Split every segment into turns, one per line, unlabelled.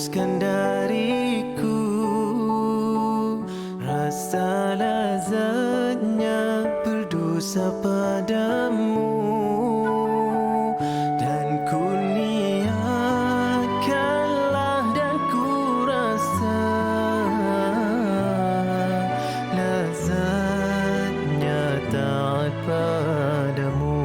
hapuskan dariku rasa lazatnya berdosa padamu, dan ku niatkanlah dan ku rasa lazatnya taat padamu.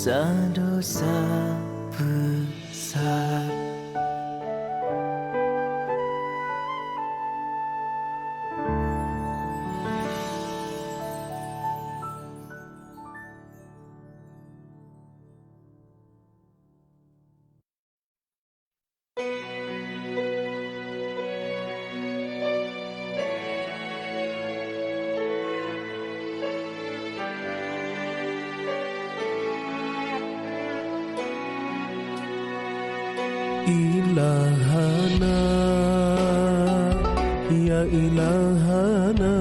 dosa-dosa besar.
Ilahana, ya ilahana,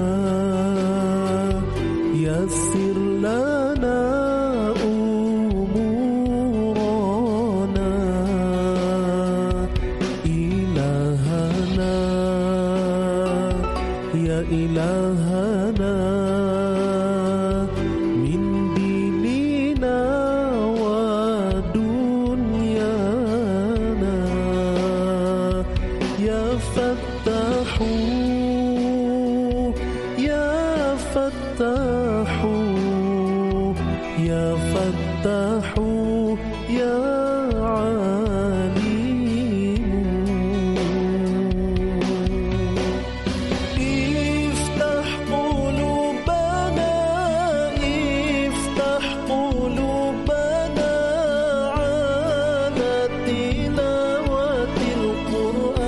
yassir lana umurana. Ilahana, ya ilahana, min dinina wa dunyana. Ya Fattahu, ya Fattahu, ya Fattahu, ya Alimu. Iftah qulubana, iftah qulubana ala tilawatil Qur'an.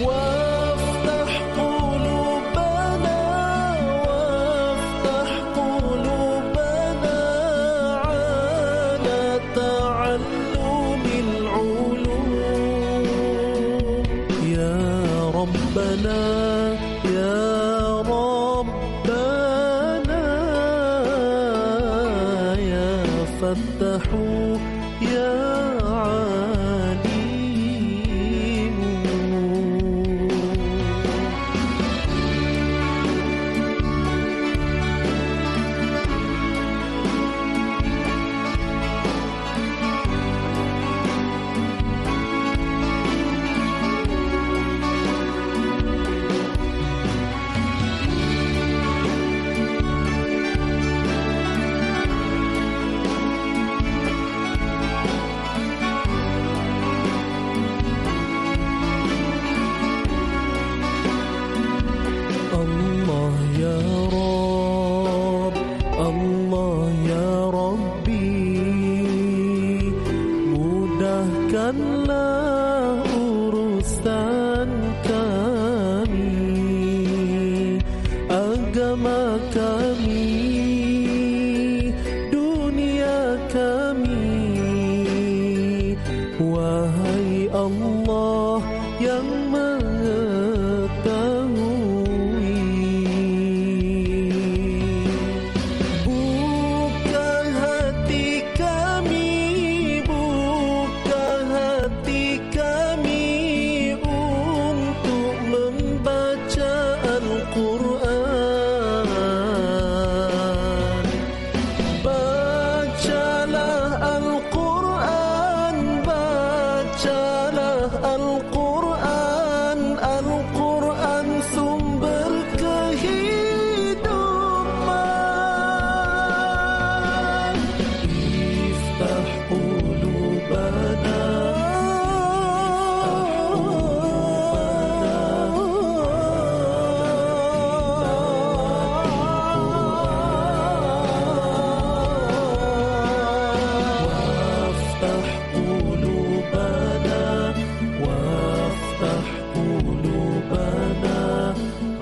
Waftah qulubana, waftah qulubana ala ta'allumil ulum. Ya Rabbana, ya Rabbana, ya Fattahu, ya Alimu. Allah ya Rabb, Allah ya Rabbi, mudahkanlah urusan kami, agama kami, dunia kami. Wahai Allah yang mengetahui, buka hati kami, buka hati kami untuk membaca Al-Quran. Bacalah Al-Quran, bacalah Al-Quran, Al-Quran sumber kehidupan. Iftah qulubana, وافتح قلوبنا، وافتح قلوبنا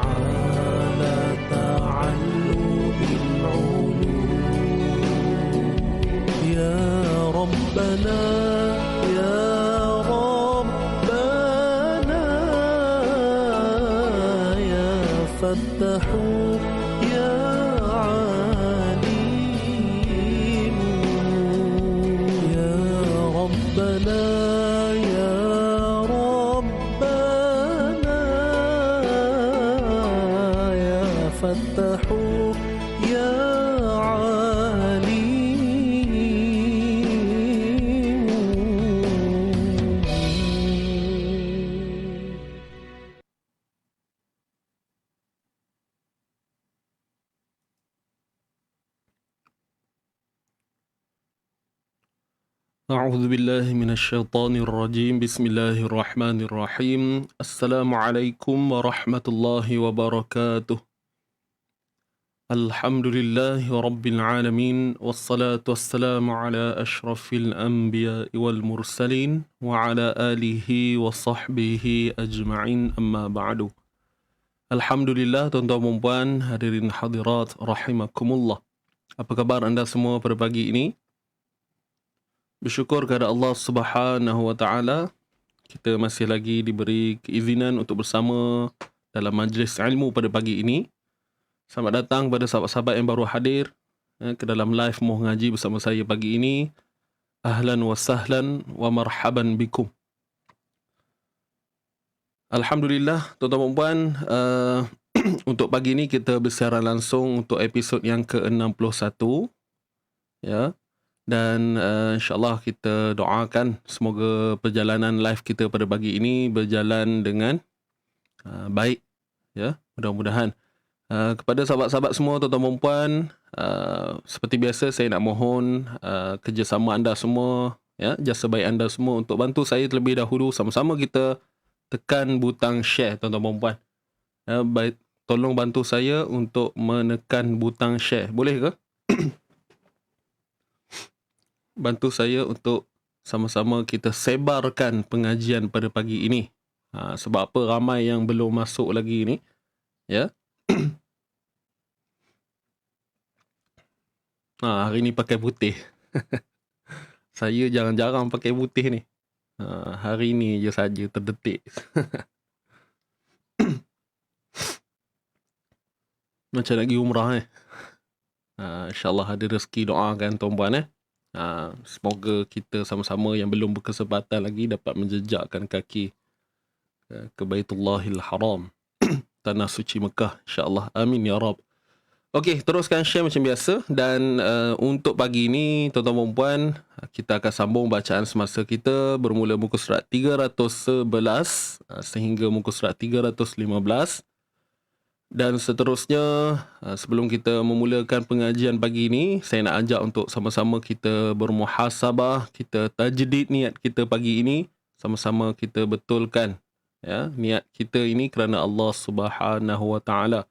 على تعلم العلوم. يا ربنا، يا ربنا، يا فتاح، يا عليم. يا ربنا، يا ربنا، يا فتاح، يا عليم. أعوذ بالله من الشيطان الرجيم بسم الله الرحمن الرحيم السلام عليكم ورحمة الله وبركاته الحمد لله رب العالمين والصلاة والسلام على أشرف الأنبياء والمرسلين وعلى آله وصحبه أجمعين أما بعد. Alhamdulillah, tuan-tuan dan puan, hadirin hadirat rahimakumullah. Apa kabar anda semua pada pagi ini? Bersyukur kepada Allah Subhanahu wa taala, kita masih lagi diberi keizinan untuk bersama dalam majlis ilmu pada pagi ini. Selamat datang kepada sahabat-sahabat yang baru hadir ke dalam live Muh Ngaji bersama saya pagi ini. Ahlan wa sahlan wa marhaban bikum. Alhamdulillah, tuan-tuan dan puan, untuk pagi ini kita bersiaran langsung untuk episod yang ke-61, ya. Dan insyaAllah kita doakan semoga perjalanan live kita pada pagi ini berjalan dengan baik, ya. Mudah-mudahan kepada sahabat-sahabat semua, tuan-tuan dan puan, seperti biasa saya nak mohon kerjasama anda semua, ya, jasa baik anda semua untuk bantu saya terlebih dahulu. Sama-sama kita tekan butang share, tuan-tuan dan puan. Baik, tolong bantu saya untuk menekan butang share. Boleh ke? Bantu saya untuk sama-sama kita sebarkan pengajian pada pagi ini. Sebab apa ramai yang belum masuk lagi ni, ya. Hari ni pakai putih. Saya jarang-jarang pakai putih ni. Hari ni je saja terdetik. Macam nak pergi umrah InsyaAllah ada rezeki, doakan tuan-puan semoga kita sama-sama yang belum berkesempatan lagi dapat menjejakkan kaki ke Baitullahil Haram, tanah suci Mekah, insyaAllah. Amin ya Rab. Okey, teruskan share macam biasa. Dan untuk pagi ini, tuan-tuan dan puan, kita akan sambung bacaan semasa kita bermula muka surat 311 sehingga muka surat 315. Dan seterusnya, sebelum kita memulakan pengajian pagi ini, saya nak ajak untuk sama-sama kita bermuhasabah, kita tajdid niat kita pagi ini, sama-sama kita betulkan, ya, niat kita ini kerana Allah Subhanahu wa taala.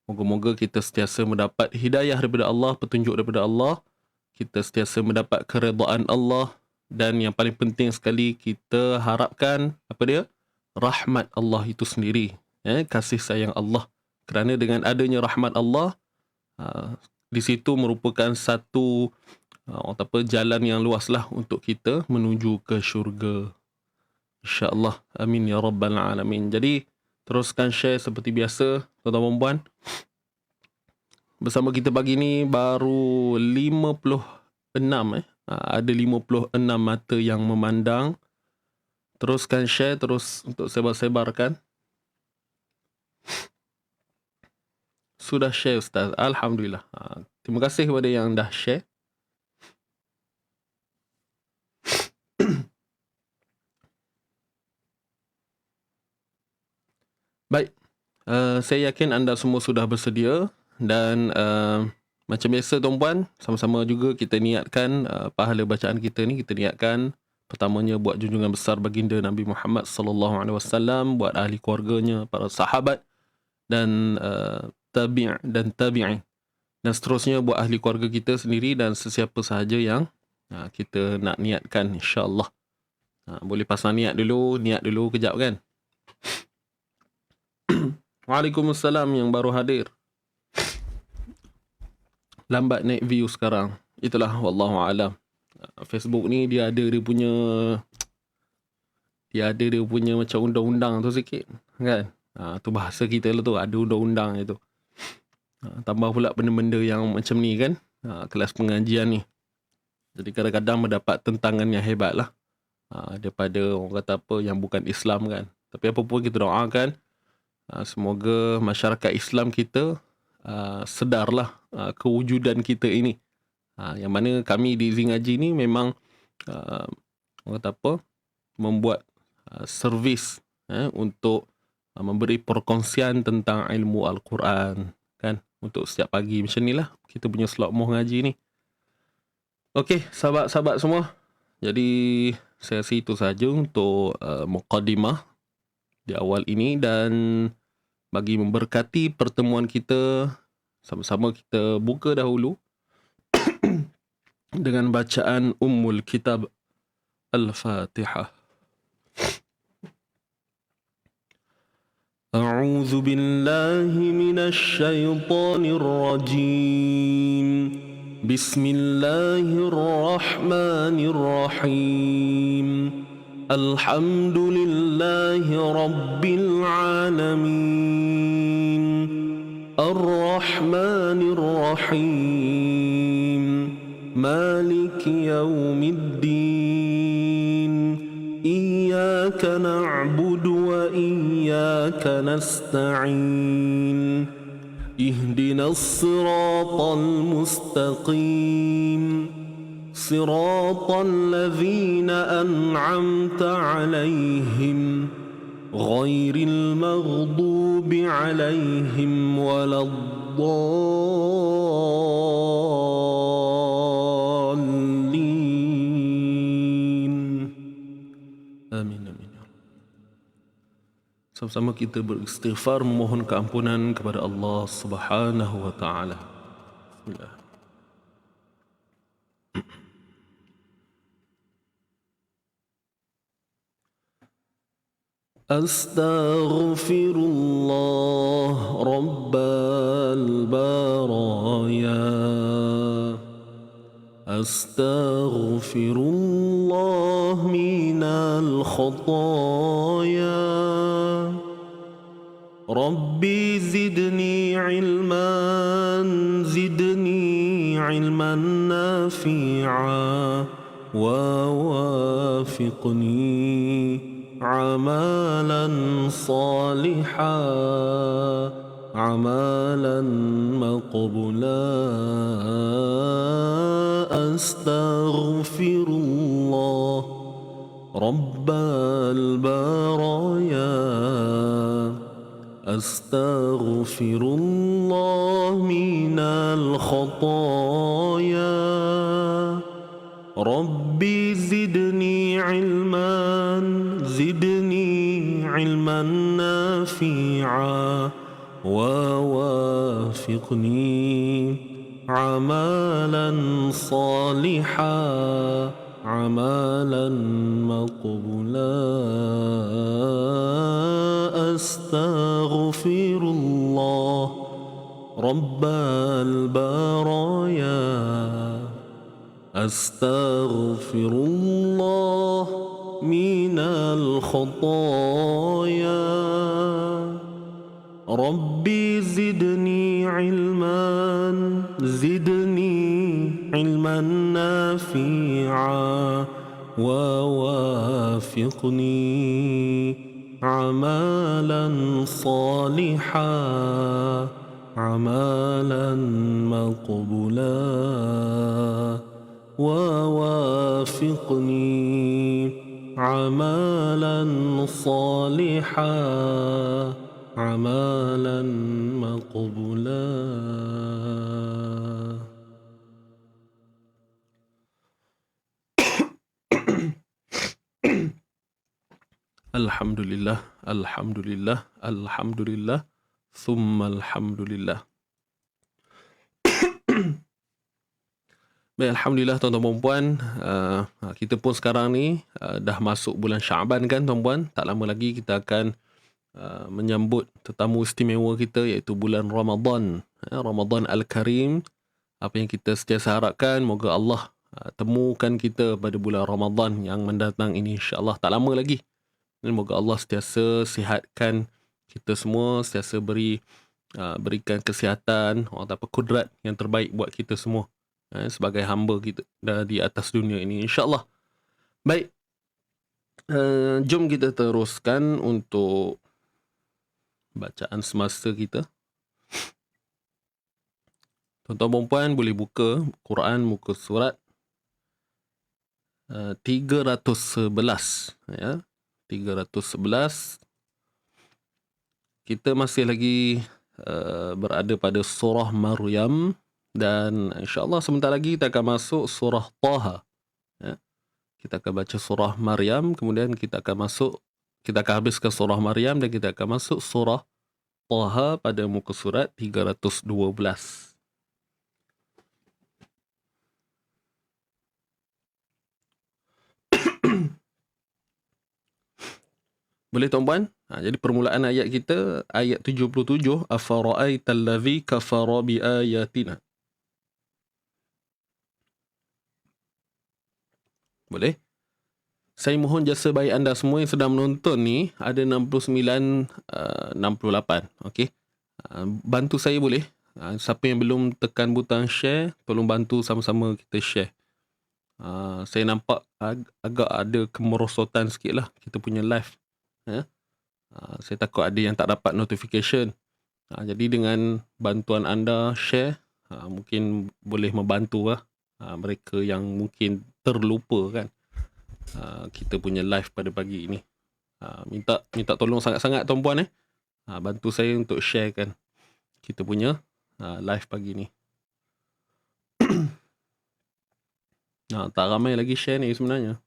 Moga-moga kita sentiasa mendapat hidayah daripada Allah, petunjuk daripada Allah. Kita sentiasa mendapat keredaan Allah. Dan yang paling penting sekali, kita harapkan, apa dia? Rahmat Allah itu sendiri. Kasih sayang Allah. Kerana dengan adanya rahmat Allah, di situ merupakan satu jalan yang luaslah untuk kita menuju ke syurga. InsyaAllah. Amin ya Rabbal Alamin. Jadi, teruskan share seperti biasa, tuan-tuan dan puan. Bersama kita pagi ni baru 56, ada 56 mata yang memandang. Teruskan share, terus untuk sebar-sebarkan. Sudah share Ustaz, Alhamdulillah. Terima kasih kepada yang dah share. Baik, saya yakin anda semua sudah bersedia. Dan macam biasa tuan-puan, sama-sama juga kita niatkan pahala bacaan kita ni, kita niatkan pertamanya buat junjungan besar baginda Nabi Muhammad sallallahu alaihi wasallam, buat ahli keluarganya, para sahabat dan tabi'in, dan seterusnya buat ahli keluarga kita sendiri dan sesiapa sahaja yang kita nak niatkan, insya-Allah. Boleh pasang niat dulu kejap kan. Waalaikumsalam yang baru hadir. Lambat naik view sekarang. Itulah, wallahu alam. Facebook ni dia ada dia punya macam undang-undang tu sikit, kan? Tu bahasa kita lah tu, ada undang-undang itu. Tambah pula benda-benda yang macam ni kan, kelas pengajian ni. Jadi kadang-kadang mendapat tentangan yang hebat lah, daripada orang kata apa yang bukan Islam kan. Tapi apa pun kita doakan, semoga masyarakat Islam kita sedarlah kewujudan kita ini. Yang mana kami di Zing Ngaji ni memang orang kata apa, membuat servis untuk memberi perkongsian tentang ilmu Al-Quran kan, untuk setiap pagi macam ni lah kita punya slot Muh Ngaji ni. Okey, sahabat-sahabat semua, Jadi sesi itu saja untuk muqaddimah di awal ini, dan bagi memberkati pertemuan kita, sama-sama kita buka dahulu dengan bacaan Ummul Kitab Al-Fatihah. A'udzu billahi minasy syaithanir rajim. Bismillahirrahmanirrahim. Alhamdulillahi rabbil alamin. Ar-Rahmanir Rahim. Maliki yaumiddin. Iyyaka na'budu wa iyyaka nasta'in. Ihdinas siratal mustaqim. Siratal ladzina an'amta 'alaihim ghairil maghdubi 'alaihim waladdallin. Amin, amin. Sama-sama kita beristighfar, memohon keampunan kepada Allah Subhanahu wa taala. Bismillah. Astaghfirullah rabbal baraya. Astaghfirullah minal khataya. Rabbi zidni ilman, zidni ilman nafi'a, wa wafiqni عمالا صالحا عمالا مقبولا. أستغفر الله رب البرايا. أستغفر الله من الخطايا. ربي زدني علما، زدني علما نافعا، ووافقني عملا صالحا عملا مقبولا. أستغفر الله رب البرايا. أستغفر الله من الخطايا. ربي زدني علما، زدني علما نافعا، ووافقني عملا صالحا عملا مقبولا. ووافقني عملا صالحا عملا مقبولا. Alhamdulillah, alhamdulillah, alhamdulillah, thumma alhamdulillah. Baik, alhamdulillah tuan-tuan dan puan, kita pun sekarang ni dah masuk bulan Syaban kan tuan-puan. Tak lama lagi kita akan menyambut tetamu istimewa kita, iaitu bulan Ramadan, Ramadan Al-Karim. Apa yang kita sentiasa harapkan, moga Allah temukan kita pada bulan Ramadan yang mendatang ini, insya-Allah tak lama lagi. Dan moga Allah sentiasa sihatkan kita semua, sentiasa berikan kesihatan, orang kata kudrat yang terbaik buat kita semua sebagai hamba kita di atas dunia ini, insya-Allah. Baik, jom kita teruskan untuk bacaan semasa kita. Tuan-tuan dan puan boleh buka Quran muka surat 311 ya. 311. Kita masih lagi berada pada surah Maryam, dan insya-Allah sebentar lagi kita akan masuk surah Taha. Ya. kita akan baca surah Maryam, kemudian kita akan habiskan surah Maryam dan kita akan masuk surah Taha pada muka surat 312. Boleh tuan-puan? Jadi permulaan ayat kita, ayat 77, afara'aital ladzi kafara bi ayatina. Boleh? Saya mohon jasa baik anda semua yang sedang menonton ni, ada 69, 68. Okey. Bantu saya boleh? Siapa yang belum tekan butang share, tolong bantu sama-sama kita share. Saya nampak agak ada kemerosotan sikit lah kita punya live. Saya takut ada yang tak dapat notification. Jadi dengan bantuan anda share, mungkin boleh membantu lah mereka yang mungkin terlupa kan kita punya live pada pagi ini. Minta tolong sangat-sangat tuan-puan bantu saya untuk sharekan kita punya live pagi ni. Tak ramai lagi share ni sebenarnya.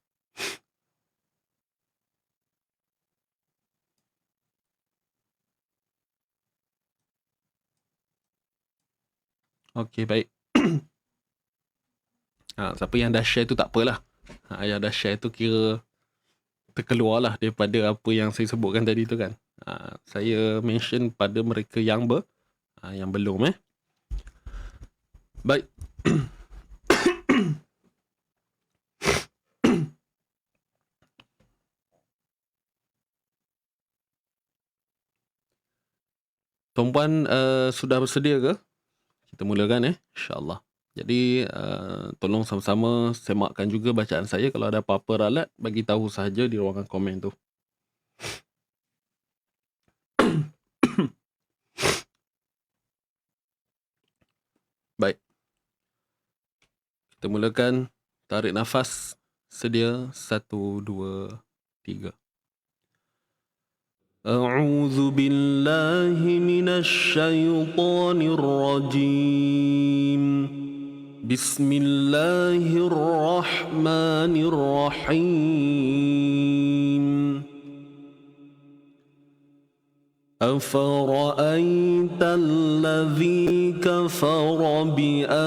Okey, baik. Siapa yang dah share tu tak apalah. Yang dah share tu kira terkeluar lah daripada apa yang saya sebutkan tadi tu kan. Saya mention pada mereka yang belum Baik. Tuan-puan sudah bersedia ke? Kita mulakan insya-Allah. Jadi tolong sama-sama semakkan juga bacaan saya. Kalau ada apa-apa ralat, bagi tahu sahaja di ruangan komen tu. Baik. Kita mulakan. Tarik nafas. Sedia. 1, 2, 3. A'udzu billahi minasy syaithanir rajim. Bismillahirrahmanirrahim. أفرأيت الذي كفر بآياتنا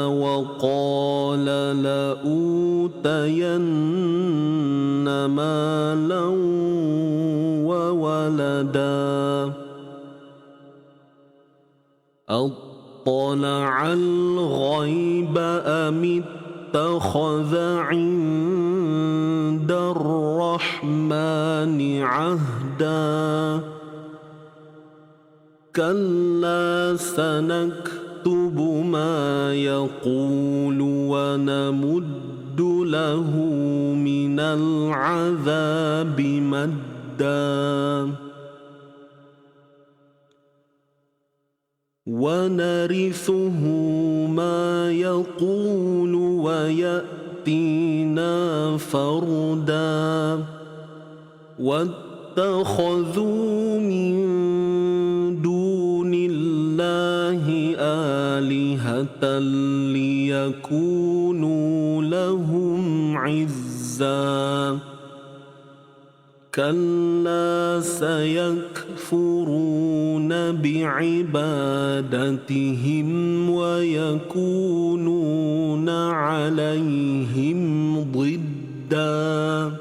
وقال لأوتين مالا وولدا أطلع الغيب أم اتخذ عند الرحمن عهدا كلا سنكتب ما يقول ونمد له من العذاب مدا ونرثه ما يقول ويأتينا فردا واتخذوا من دون الله آلهة ليكونوا لهم عزا كلا سيكفرون بعبادتهم ويكونون عليهم ضدا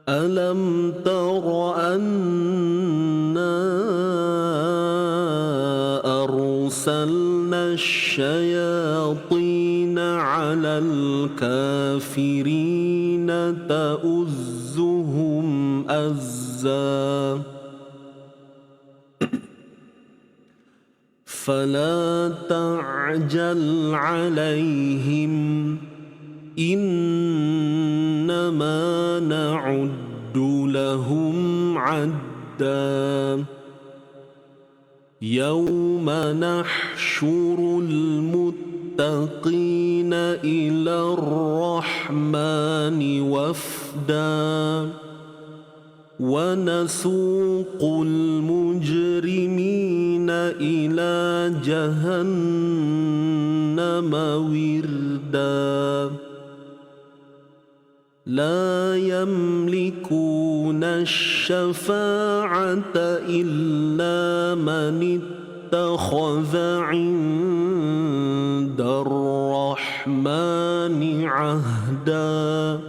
ألم تر أنا أرسلنا الشياطين على الكافرين تؤزهم أزا فلا تعجل عليهم إنما نعد لهم عدا يوم نحشر المتقين إلى الرحمن وفدا ونسوق المجرمين إلى جهنم وردا لا يملكون الشفاعة إلا من اتخذ عند الرحمن عهدا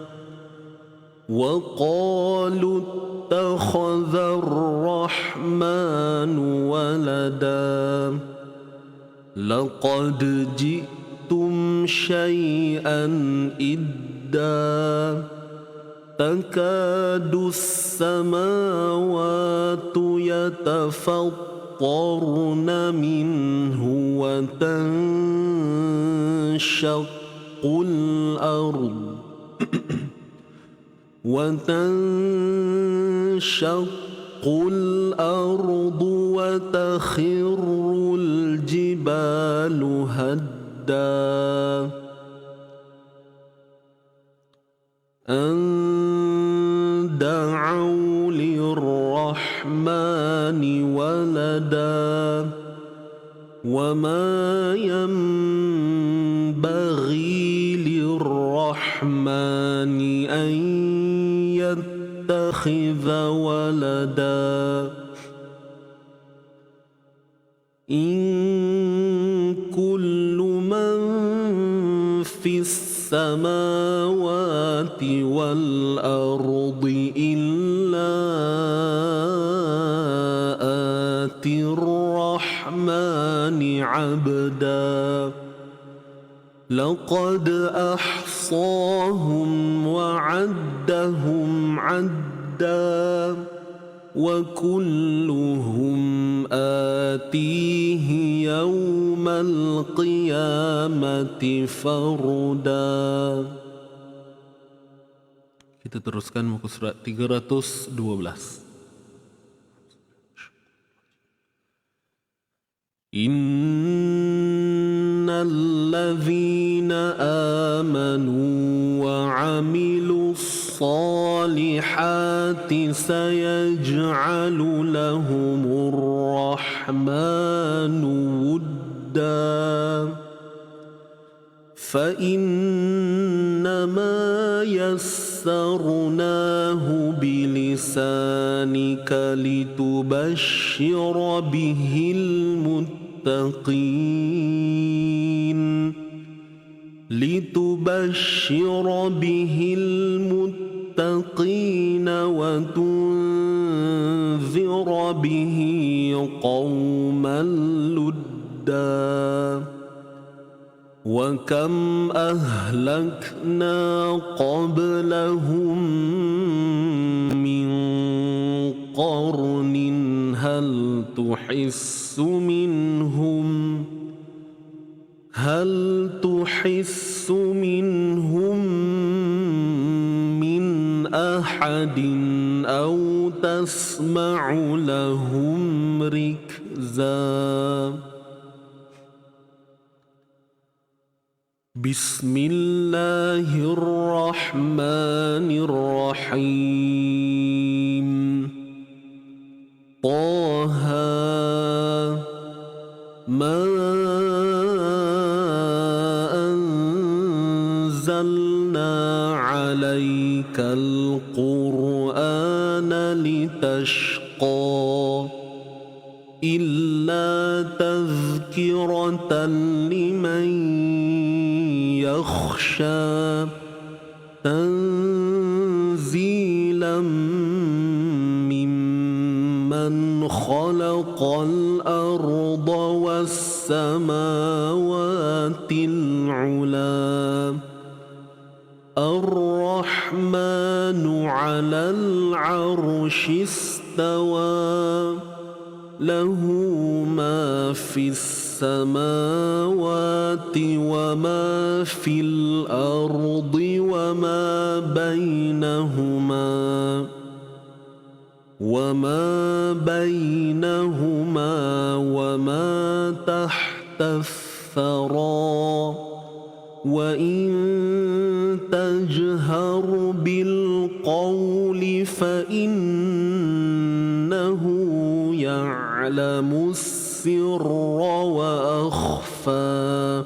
وقالوا اتخذ الرحمن ولدا لقد جئتم شيئا إدا تكاد السماوات يتفطرن منه وتنشق الأرض وتخر الجبال هدا أن دعوا للرحمن ولدا وما ينبغي للرحمن أن يتخذ ولدا إن كل من في السماوات والأرض إلا آتي الرحمن عبدا لقد أحصاهم وعدهم عدا وكلهم آتيه يوم القيامة فردا. Kita teruskan muka surat 312. إن الذين آمنوا وعملوا الصالحات سيجعل لهم الرحمن ودا فإنما يسرناه بلسانك لتبشر به المتقين وتنذر به قوما لدا وكم أهلكنا قبلهم من قرن هل تحس منهم من أحد أو تسمع لهم ركزا بسم الله الرحمن الرحيم طه ما أنزلنا عليك القرآن لتشقى إلا تذكرة لمن يخشى تنزيلا ممن خلق الأرض والسماوات العلا الرحمن على العرش استوى له ما في السماوات وما في الأرض وما بينهما وما تحت الثرى وإن تجهر بالقول فإنه يعلم السر وأخفى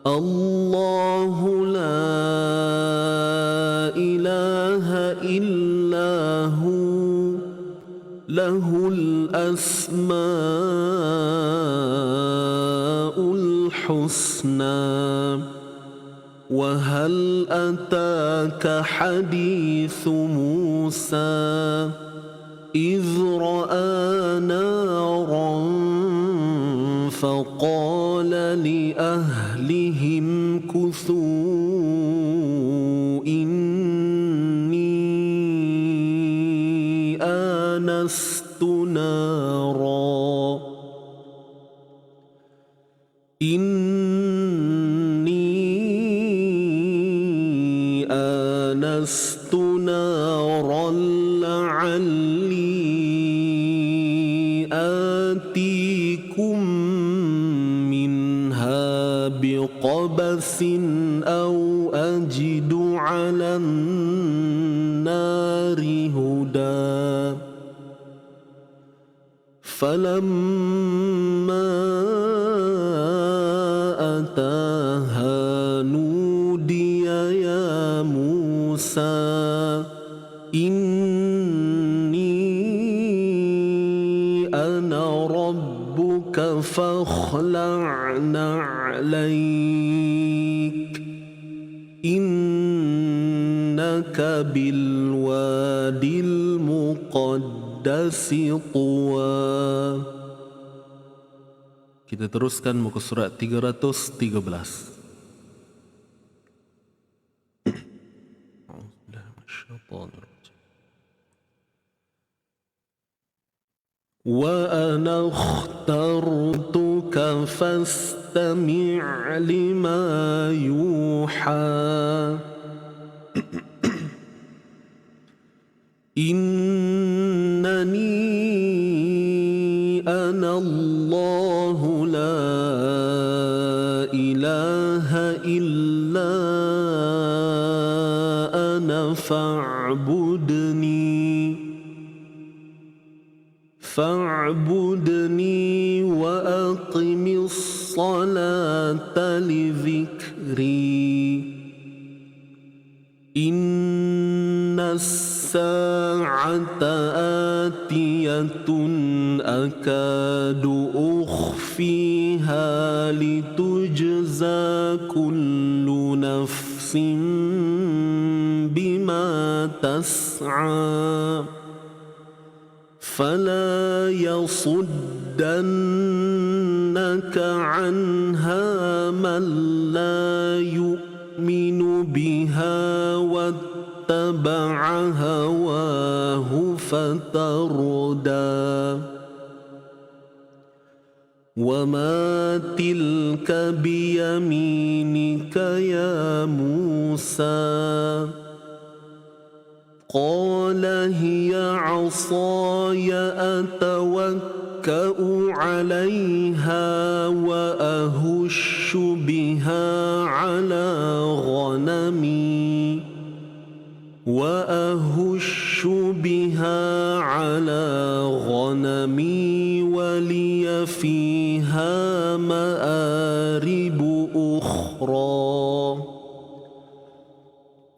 الله لا له الأسماء الحسنى وهل أتاك حديث موسى إذ رأى نارا فقال لأهلهم كثوا إني آنست نارا لعلي آتيكم منها بقبس أو أجد على النار هدى فلما أتاها نودي يا موسى إني أنا ربك فاخلع نعليك إنك بالوادي المقدس طوى. Kita teruskan muka surat 313. وأنا اخترتك فاستمع لما يوحى إنني أنا الله لا إله إلا أنا فاعبدني وأقم الصلاة لذكري إن الساعة آتية أكاد أخفيها لتجزى كل نفس بما تسعى فلا يصدنك عنها من لا يؤمن بها واتبع هواه فتردى وما تلك بيمينك يا موسى قال هي عصاي أتوكأ عليها وأهش بها على غنمي ولي فيها مآرب أخرى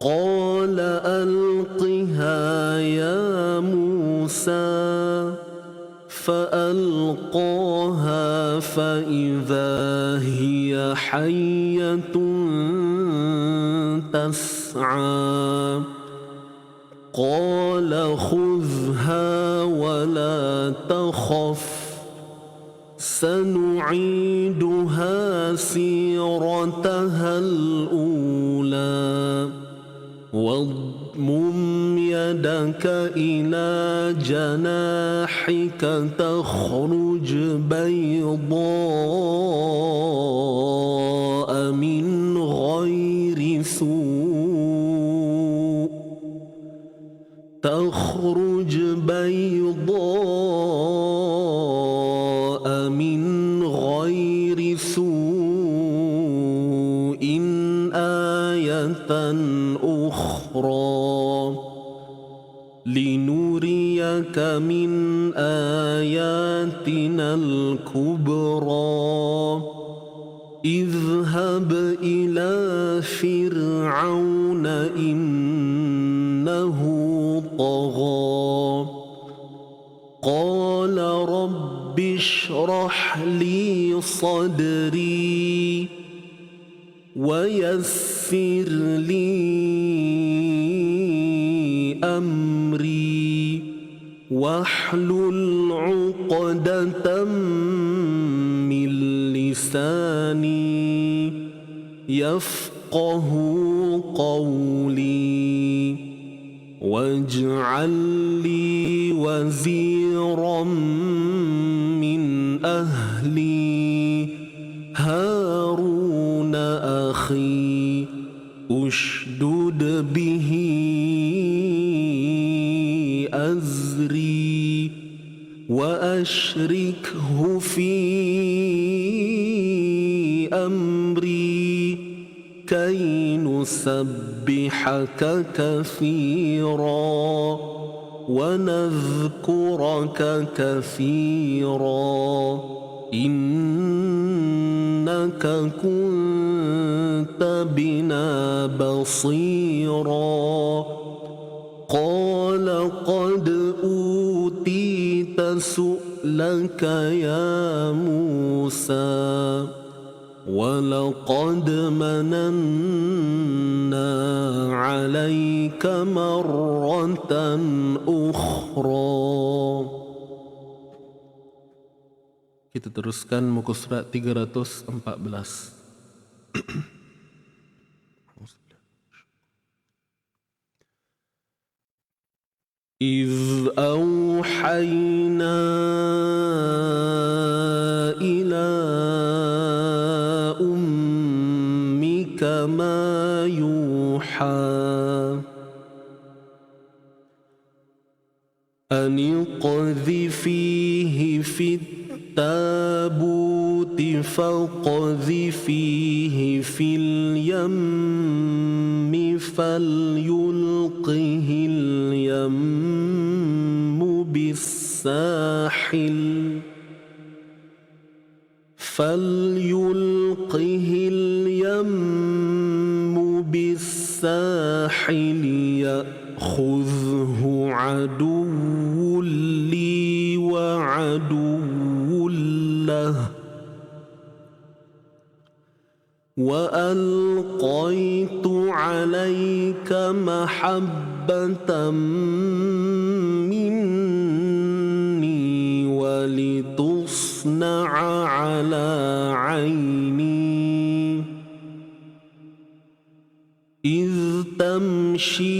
قال ألقها يا موسى فألقاها فإذا هي حية تسعى قال خذها ولا تخف سنعيدها سيرتها الأولى واضمم يدك إلى جناحك تخرج بيضاء من غير سوء آية أخرى لنريك من آياتنا الكبرى اذهب إلى فرعون إنه طغى رب اشرح لي صدري ويسر لي أمري واحلل عقدة من لساني يفقه قولي واجعل لي وزيرا من أهلي هارون أخي أشدد به أزري وأشركه في أمري كي نسبحك كثيرا ونذكرك كثيرا إنك كنت بنا بصيرا قال قد أوتيت سؤلك يا موسى ولقد مننا عليك مرة أخرى. Kita teruskan muka surat 314. إذ أوحينا إلى أمك ما يوحى أن اقذفيه في التابوت فاقذفيه في اليم فليلقه اليم بالساحل يأخذه عدو لي وعدو له وألقيت عليك محبة مني ولتصنع على عيني إذ تمشي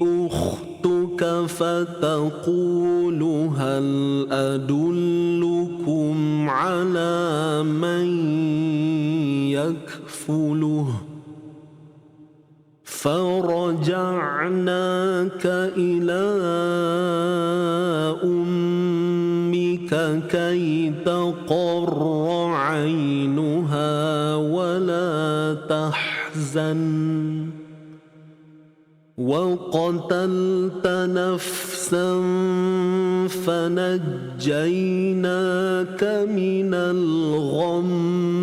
أختك فتقول هل أدلكم على من يكفله فرجعناك إلى أمك كي تقر عينها ولا تحزن وقتلت نفسا فنجيناك من الغم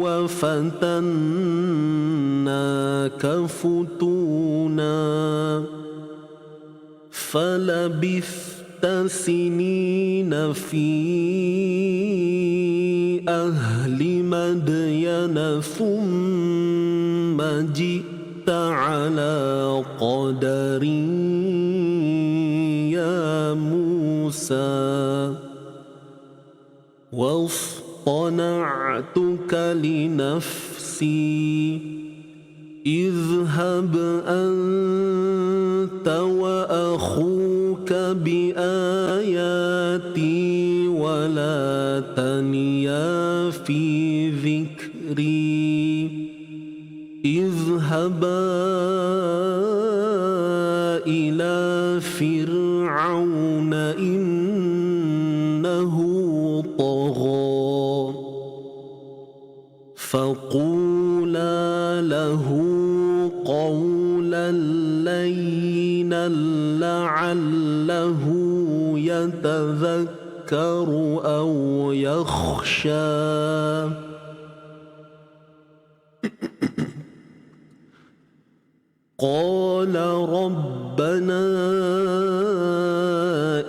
وفتناك فتونا فلبثت سنين في أهل مدين ثم جئت على قدر يا موسى واصطنعتك لنفسي اذهب أنت وأخوك بآياتي ولا تنيا في ذكري اذهبا إلى فرعون إنه طغى فقولا له قولا لينا لعله يتذكر أو يخشى قال ربنا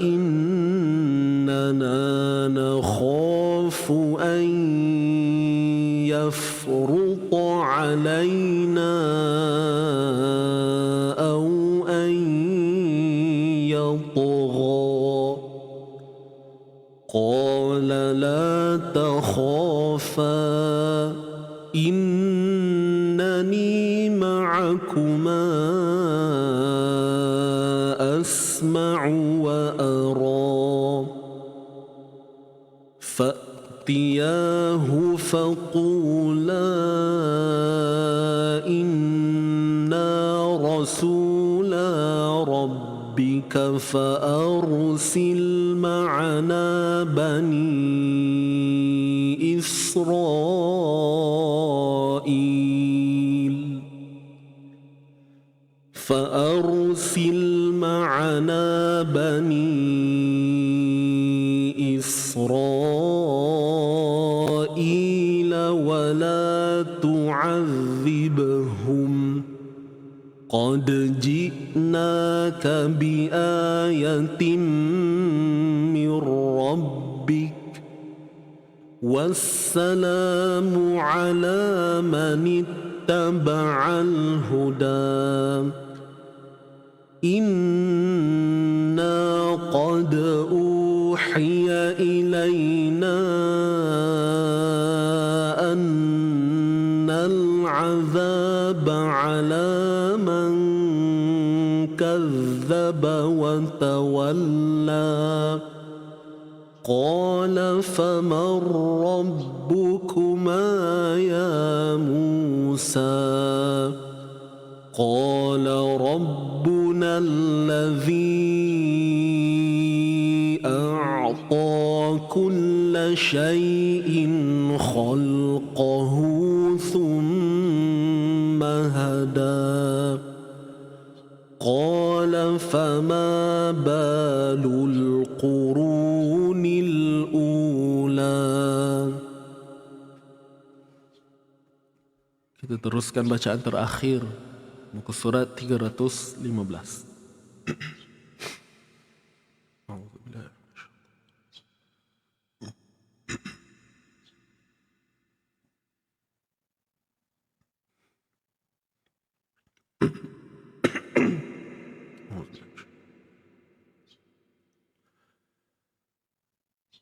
إن يفرط علينا أو أن يطغى قال لا تخافا إنني معكما أسمع وأرى فأتياه فقولا إنا رسولا ربك فأرسل معنا بني إسرائيل ولا تعذبهم قد جئناك بآية من ربك والسلام على من اتبع الهدى إنا قد أوحي إلينا أن العذاب على من كذب وتولى قال فمن ربكما يا موسى قال ربنا الذي أعطى كل شيء خلقه ثم هدى قال فما بال القرون الأولى. Kita teruskan bacaan terakhir muka surat 315.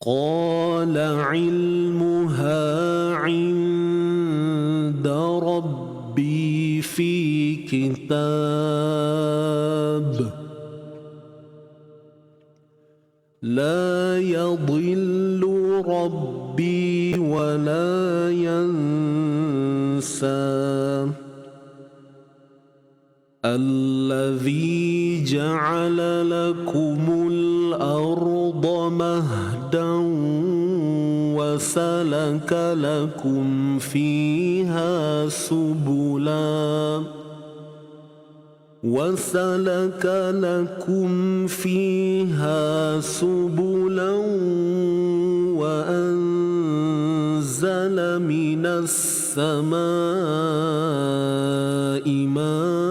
قال علمها عند ربي في كتاب لا يضل ربي ولا ينسى الذي جعل لكم الأرض مهدا وسلك لكم فيها سبلا وأنزل من السماء ماء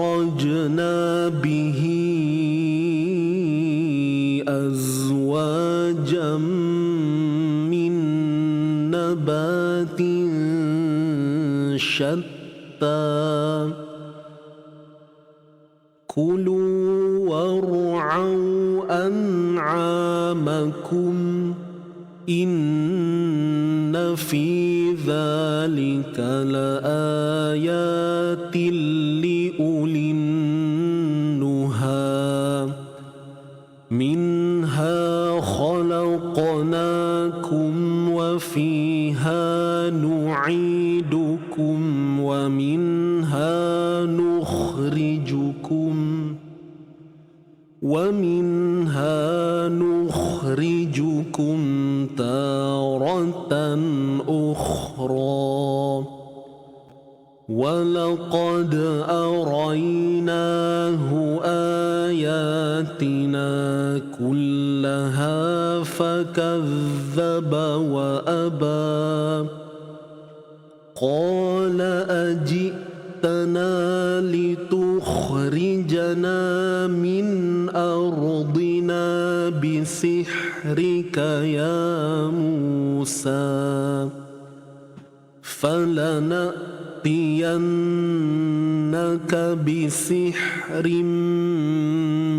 فأخرجنا به أزواجا من نبات شتى كلوا وارعوا أنعامكم إن في ذلك لآيات لأولي النهى منها خلقناكم وفيها نعيدكم ومنها نخرجكم تارة أخرى ولقد أريناه آياتنا كلها فكذب وأبى قال أجئتنا لتخرجنا من أرضنا بسحرك يا موسى فلنأتينك بسحر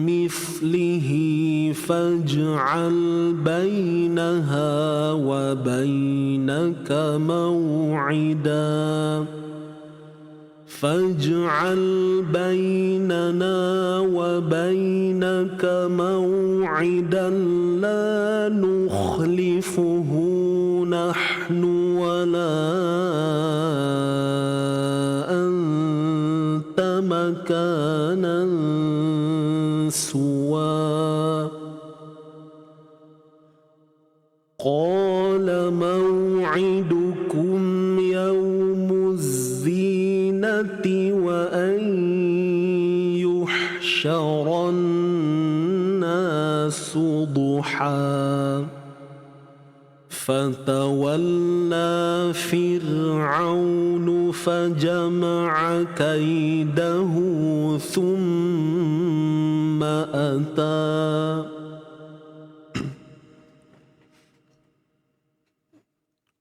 مثله فاجعل بينها وبينك موعدا فاجعل بيننا وبينك موعدا لا نخلفه نحن ولا أنت مكانا سوى قال موعدكم يوم الزينة وأن يحشر الناس ضحى فتولى فرعون فجمع كيده ثم أتى.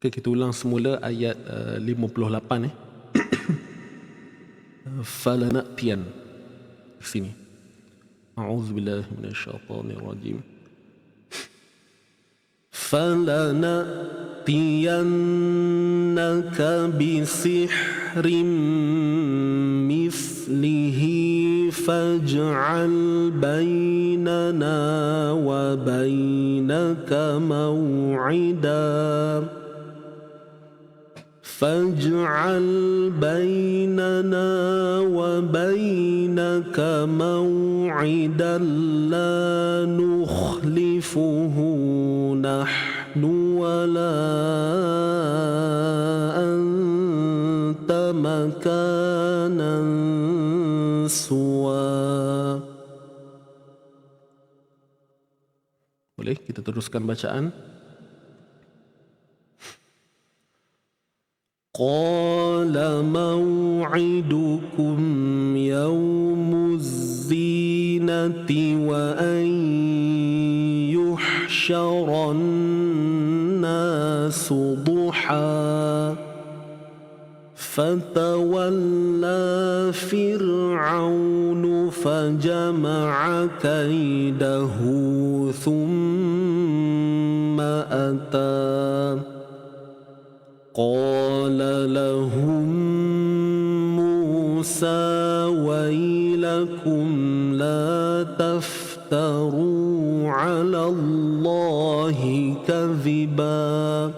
Okay, kita ulang semula ayat 58 falanatian di sini. A'udzubillahi minasyaitonir rajim. فلنأتينك بسحر مثله فاجعل بيننا وبينك موعدا فاجعل بيننا وبينك موعدا لا نخلفه نحن ولا أنت مكانا سوى. Boleh kita teruskan bacaan. قال موعدكم يوم الزينة وأن يحشر الناس ضحى فتولى فرعون فجمع كيده ثم أتى قال لهم موسى ويلكم لا تفتروا على الله كذبا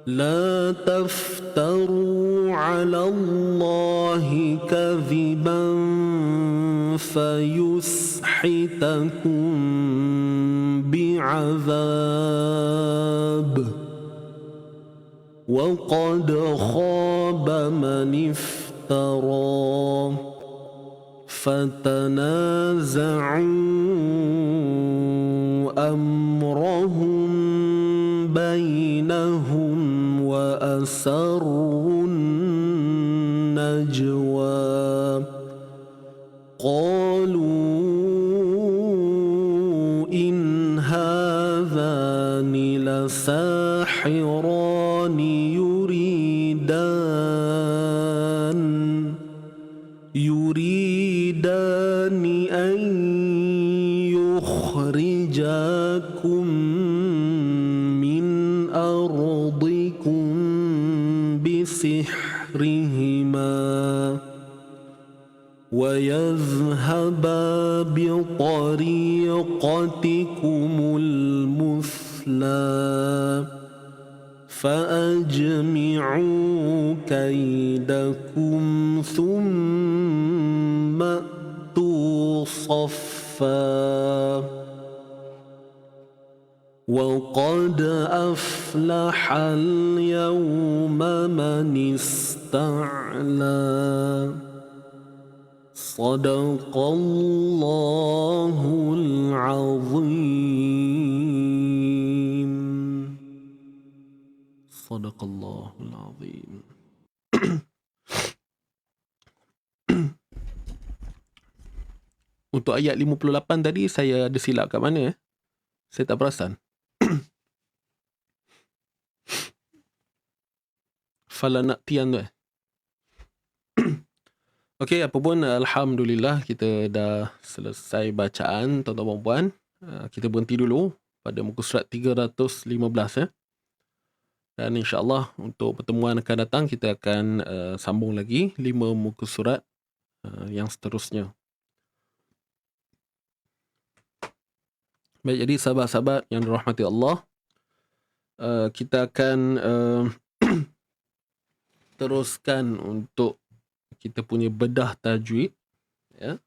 لا تفتروا على الله كذبا فيسحتكم بعذاب وقد خاب من افترى فتنازعوا أمرهم بينهم وأسروا النجوى قالوا إن هذان لساحران يريدان أن يخرجاكم من أرضكم بسحرهما ويذهبا بطريقتكم المثلى فأجمعوا كيدكم ثم أتوا صفا وقد أفلح اليوم من استعلى صدق الله العظيم. صدق الله العظيم. Untuk ayat 58 tadi saya ada silap kat mana? Saya tak perasan. Falanatian tu. Okey, apa pun alhamdulillah kita dah selesai bacaan tuan-tuan dan puan. Kita berhenti dulu pada muka surat 315 . Dan insya-Allah untuk pertemuan akan datang kita akan sambung lagi 5 muka surat yang seterusnya. Baik, jadi sahabat-sahabat yang dirahmati Allah, kita akan teruskan untuk kita punya bedah tajwid, ya.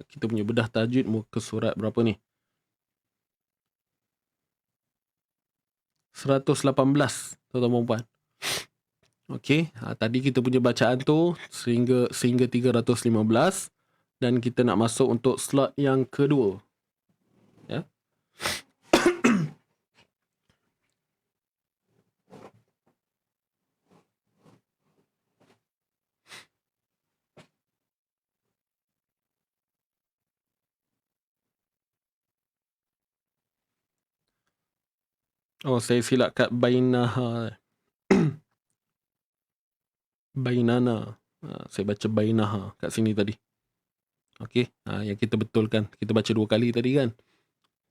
Kita punya bedah tajwid muka surat berapa ni? 118, tuan-tuan dan puan. Okey, tadi kita punya bacaan tu sehingga 315 dan kita nak masuk untuk slot yang kedua. Ya. Oh, saya silap kat bainaha. Bainana. Saya baca bainaha kat sini tadi. Okey, yang kita betulkan. Kita baca 2 kali tadi kan.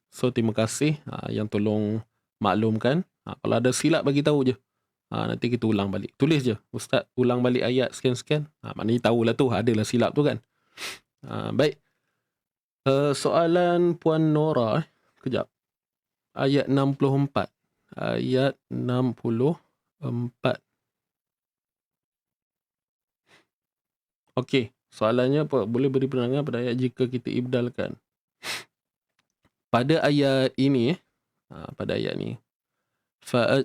So, terima kasih yang tolong maklumkan. Kalau ada silap bagi tahu je. Nanti kita ulang balik. Tulis je, Ustaz ulang balik ayat sekian-sekian. Maknanya tahulah tu, adalah silap tu kan. Baik. Soalan Puan Nora. Kejap. Ayat 64. Ayat 64. Okey, soalannya apa? Boleh beri penerangan pada ayat jika kita ibdalkan. Pada ayat ini, pada ayat ni,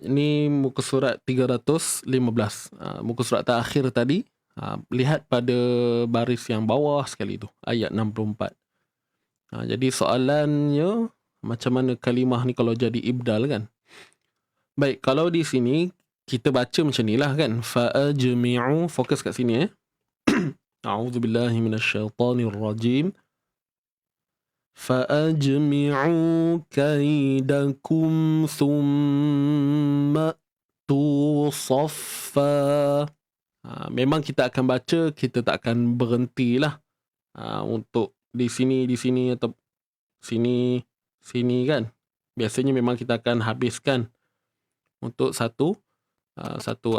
ni muka surat 315. Muka surat terakhir tadi, lihat pada baris yang bawah sekali tu, ayat 64. Jadi soalannya, macam mana kalimah ni kalau jadi ibdal kan? Baik, kalau di sini kita baca macam ni lah kan. Fa'ajmi'u, fokus kat sini. A'udzubillahi minasyaitanirrajim. Fa'ajmi'u kaidakum thumma tusaffa. Memang kita akan baca, kita tak akan berhentilah untuk di sini atau sini kan. Biasanya memang kita akan habiskan untuk satu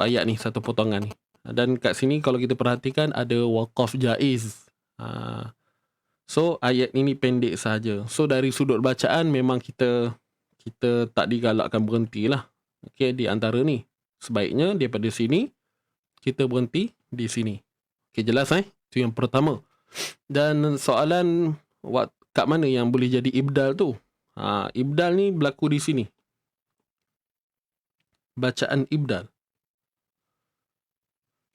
ayat ni, satu potongan ni. Dan kat sini kalau kita perhatikan ada waqaf jaiz. So ayat ini pendek saja. So dari sudut bacaan memang kita tak digalakkan berhentilah. Okey, di antara ni. Sebaiknya daripada sini kita berhenti di sini. Okey, jelas Itu yang pertama. Dan soalan kat mana yang boleh jadi ibdal tu? Ibdal ni berlaku di sini. Bacaan ibdal.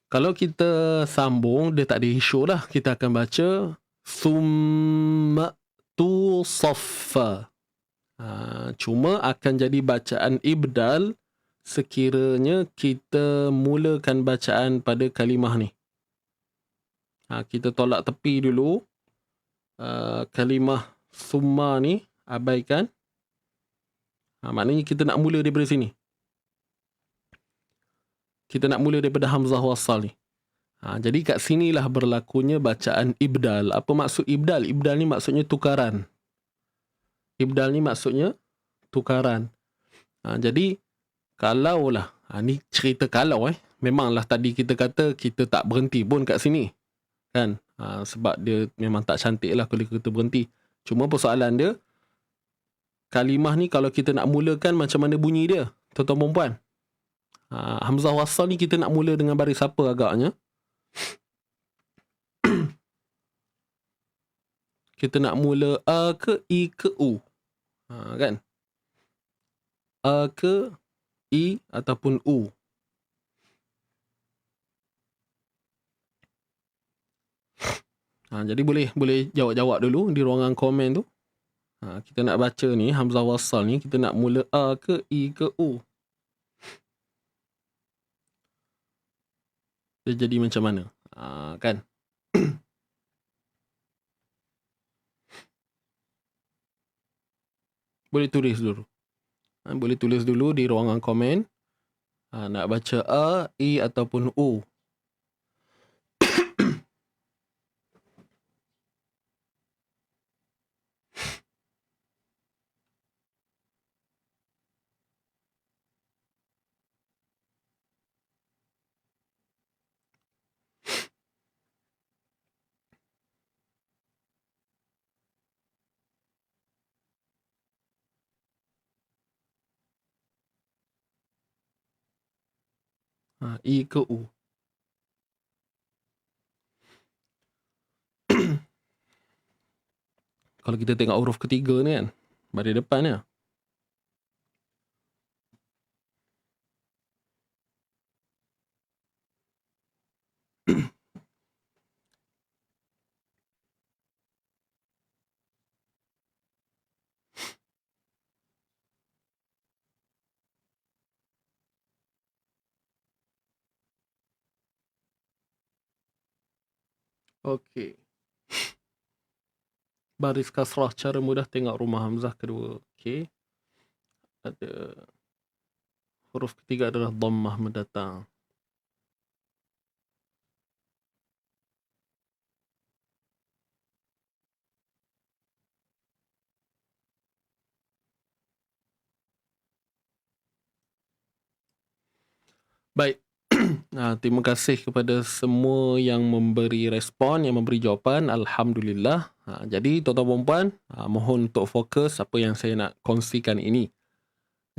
Kalau kita sambung, dia tak ada isu lah. Kita akan baca summa tusaffa. Cuma akan jadi bacaan ibdal sekiranya kita mulakan bacaan pada kalimah ni. Kita tolak tepi dulu. Kalimah summa ni abaikan. Maknanya kita nak mula daripada sini. Kita nak mula daripada hamzah wasal ni. Jadi kat sinilah berlakunya bacaan ibdal. Apa maksud ibdal? Ibdal ni maksudnya tukaran. Ibdal ni maksudnya tukaran. Jadi kalaulah, ni cerita kalau memanglah tadi kita kata kita tak berhenti pun kat sini. Kan? Sebab dia memang tak cantik lah kalau kita berhenti. Cuma persoalan dia, kalimah ni kalau kita nak mulakan macam mana bunyi dia? Tuan-tuan dan puan. Hamzah wasal ni kita nak mula dengan baris apa agaknya? Kita nak mula A ke I ke U? Kan? A ke I ataupun U? Jadi boleh jawab dulu di ruangan komen tu. Kita nak baca ni, hamzah wasal ni, kita nak mula A ke I ke U? Dia jadi macam mana? Kan? Boleh tulis dulu. Boleh tulis dulu di ruangan komen. Nak baca A, I ataupun U. I ke U. Kalau kita tengok huruf ketiga ni kan, baris depan ni. Okey. Baris kasrah, cara mudah tengok rumah hamzah kedua. Okey. Ada huruf ketiga adalah dhammah mendatang. Baik. Terima kasih kepada semua yang memberi respon, yang memberi jawapan. Alhamdulillah. Jadi tuan-tuan dan puan, mohon untuk fokus apa yang saya nak kongsikan ini.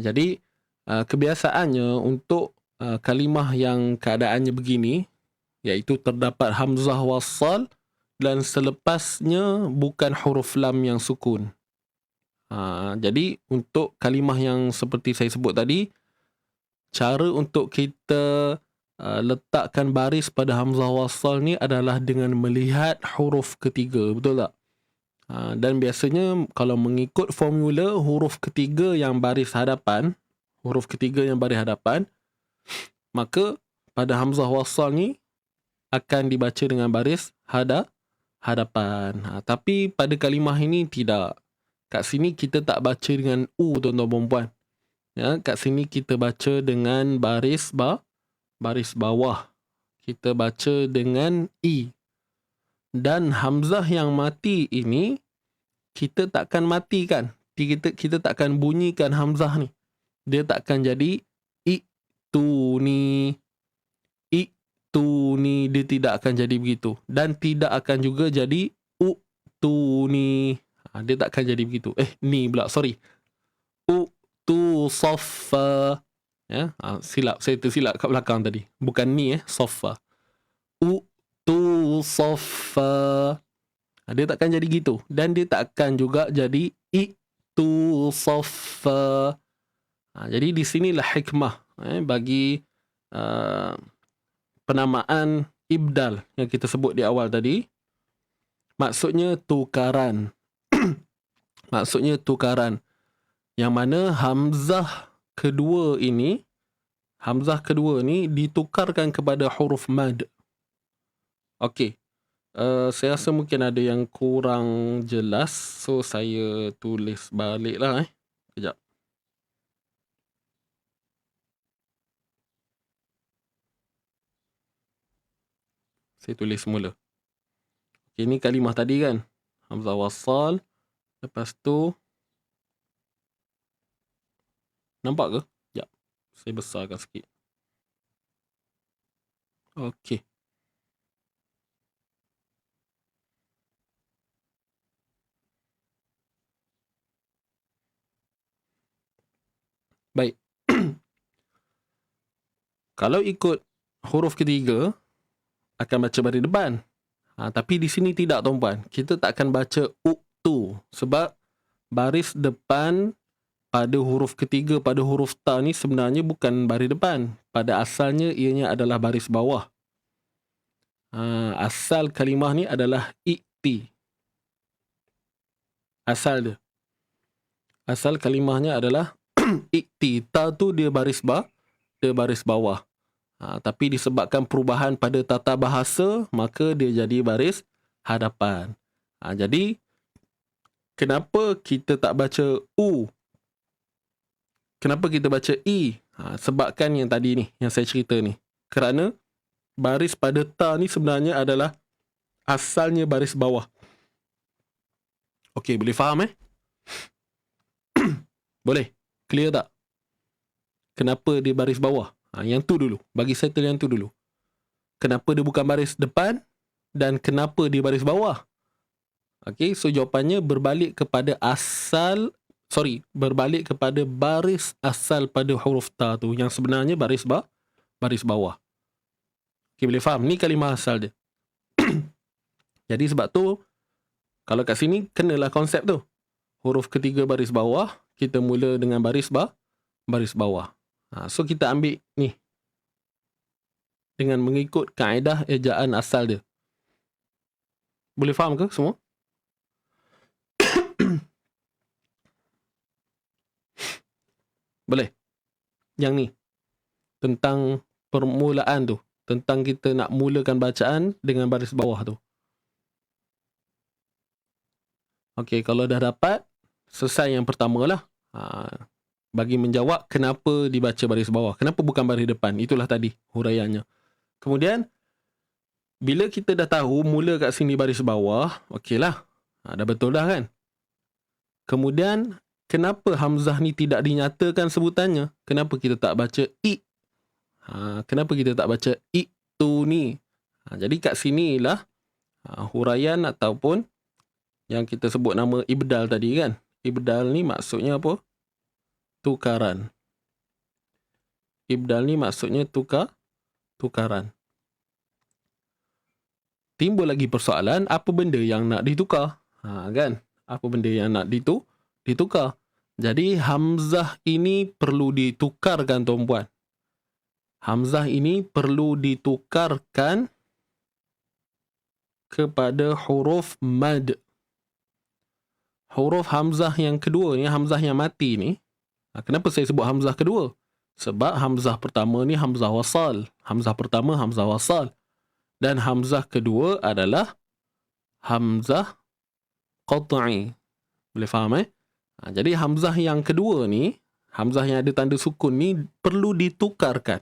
Jadi kebiasaannya untuk kalimah yang keadaannya begini, iaitu terdapat hamzah wasal dan selepasnya bukan huruf lam yang sukun. Jadi untuk kalimah yang seperti saya sebut tadi, cara untuk kita letakkan baris pada hamzah wasal ni adalah dengan melihat huruf ketiga, betul tak? Dan biasanya kalau mengikut formula huruf ketiga yang baris hadapan, maka pada hamzah wasal ni akan dibaca dengan baris hadapan. Tapi pada kalimah ini tidak. Kat sini kita tak baca dengan U, tuan-tuan dan puan. Ya, kat sini kita baca dengan baris bawah. Kita baca dengan I. Dan hamzah yang mati ini kita takkan matikan. Kita takkan bunyikan hamzah ni. Dia takkan jadi ituni. Dia tidak akan jadi begitu. Dan tidak akan juga jadi utuni. Dia takkan jadi begitu. Ni pula, sorry. Saffa. Ya, silap, saya tersilap kat belakang tadi. Bukan ni saffa. Saffa. Dia takkan jadi gitu. Dan dia takkan juga jadi saffa. Jadi di sinilah hikmah bagi penamaan ibdal yang kita sebut di awal tadi. Maksudnya tukaran. Maksudnya tukaran. Yang mana hamzah kedua ni ditukarkan kepada huruf mad. Okey. Saya rasa mungkin ada yang kurang jelas, so saya tulis balik lah. Kejap. Saya tulis semula. Okey, ni kalimah tadi kan, hamzah wasal. Lepas tu, nampak ke? Sekejap. Saya besarkan sikit. Okey. Baik. Kalau ikut huruf ketiga, akan baca baris depan. Tapi di sini tidak, tuan-puan. Kita tak akan baca uktu. Sebab baris depan pada huruf ketiga, pada huruf ta ni sebenarnya bukan baris depan. Pada asalnya ianya adalah baris bawah. Asal kalimah ni adalah ikti. Asal dia. Asal kalimahnya adalah ikti. Ta tu dia baris bawah. Tapi disebabkan perubahan pada tata bahasa, maka dia jadi baris hadapan. Jadi, kenapa kita tak baca U Kenapa kita baca I? Sebabkan yang tadi ni, yang saya cerita ni. Kerana baris pada ta ni sebenarnya adalah asalnya baris bawah. Okey, boleh faham Boleh? Clear tak? Kenapa dia baris bawah? Yang tu dulu. Bagi settle yang tu dulu. Kenapa dia bukan baris depan? Dan kenapa dia baris bawah? Okey, so jawapannya berbalik kepada berbalik kepada baris asal pada huruf ta tu. Yang sebenarnya baris bawah. Okey, boleh faham? Ni kalimah asal dia. Jadi sebab tu, kalau kat sini, kenalah konsep tu. Huruf ketiga baris bawah, kita mula dengan baris bawah. So kita ambil ni. Dengan mengikut kaedah ejaan asal dia. Boleh faham ke semua? Boleh? Yang ni. Tentang permulaan tu. Tentang kita nak mulakan bacaan dengan baris bawah tu. Okey, kalau dah dapat, selesai yang pertama lah. Bagi menjawab kenapa dibaca baris bawah. Kenapa bukan baris depan. Itulah tadi huraiannya. Kemudian, bila kita dah tahu mula kat sini baris bawah, okeylah. Dah betul dah kan? Kemudian, kenapa hamzah ni tidak dinyatakan sebutannya? Kenapa kita tak baca I? Kenapa kita tak baca itu ni? Jadi kat sinilah huraian ataupun yang kita sebut nama ibdal tadi kan. Ibdal ni maksudnya apa? Tukaran. Ibdal ni maksudnya tukaran. Timbul lagi persoalan, apa benda yang nak ditukar? Kan? Apa benda yang nak ditukar? Jadi hamzah ini perlu ditukarkan tuan-puan. Hamzah ini perlu ditukarkan kepada huruf mad. Huruf hamzah yang kedua ni, hamzah yang mati ni. Kenapa saya sebut hamzah kedua? Sebab hamzah pertama ni hamzah wasal. Hamzah pertama hamzah wasal. Dan hamzah kedua adalah hamzah qat'i. Boleh faham Jadi hamzah yang kedua ni, hamzah yang ada tanda sukun ni perlu ditukarkan.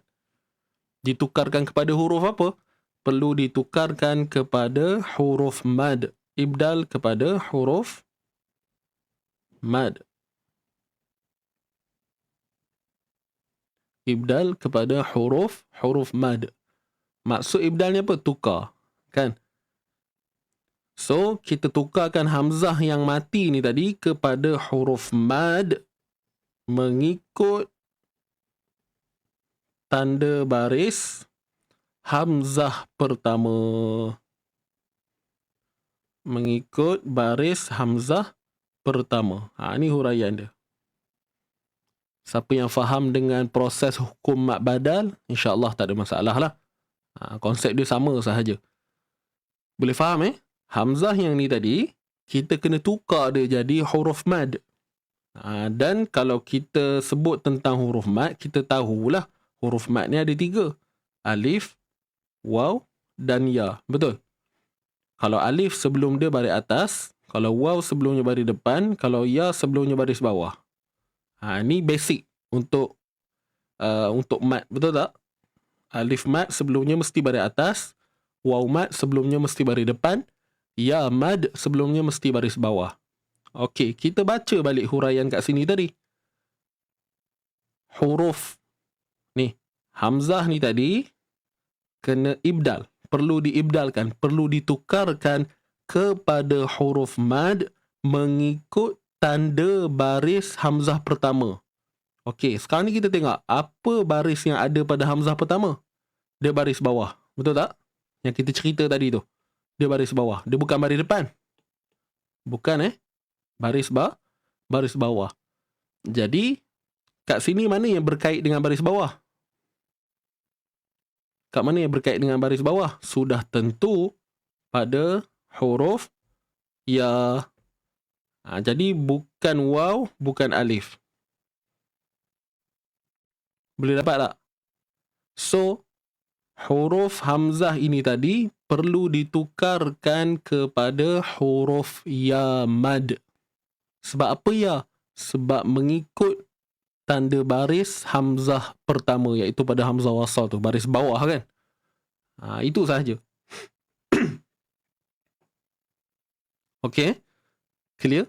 Ditukarkan kepada huruf apa? Perlu ditukarkan kepada huruf mad. Ibdal kepada huruf mad. Ibdal kepada huruf mad. Maksud ibdal ni apa? Tukar. Kan? So, kita tukarkan hamzah yang mati ni tadi kepada huruf mad mengikut tanda baris hamzah pertama. Mengikut baris hamzah pertama. Ini huraian dia. Siapa yang faham dengan proses hukum mad badal, insya-Allah tak ada masalah lah. Konsep dia sama sahaja. Boleh faham Hamzah yang ni tadi, kita kena tukar dia jadi huruf mad. Dan kalau kita sebut tentang huruf mad, kita tahulah huruf mad ni ada 3. Alif, waw dan ya. Betul? Kalau alif sebelum dia baris atas, kalau waw sebelumnya baris depan, kalau ya sebelumnya baris bawah. Ni basic untuk mad. Betul tak? Alif mad sebelumnya mesti baris atas, waw mad sebelumnya mesti baris depan, ya mad sebelumnya mesti baris bawah. Okey, kita baca balik huraian kat sini tadi. Huruf ni, hamzah ni tadi kena ibdal, perlu diibdalkan, perlu ditukarkan kepada huruf mad mengikut tanda baris hamzah pertama. Okey, sekarang ni kita tengok apa baris yang ada pada hamzah pertama. Dia baris bawah. Betul tak? Yang kita cerita tadi tu. Dia baris bawah. Dia bukan baris depan. Bukan baris bawah. Jadi, kat sini mana yang berkait dengan baris bawah? Kat mana yang berkait dengan baris bawah? Sudah tentu pada huruf ya. Jadi, bukan waw, bukan alif. Boleh dapat tak? So, huruf hamzah ini tadi perlu ditukarkan kepada huruf ya mad. Sebab apa ya? Sebab mengikut tanda baris hamzah pertama, iaitu pada hamzah wasal tu, baris bawah kan. Itu sahaja. Okey, clear?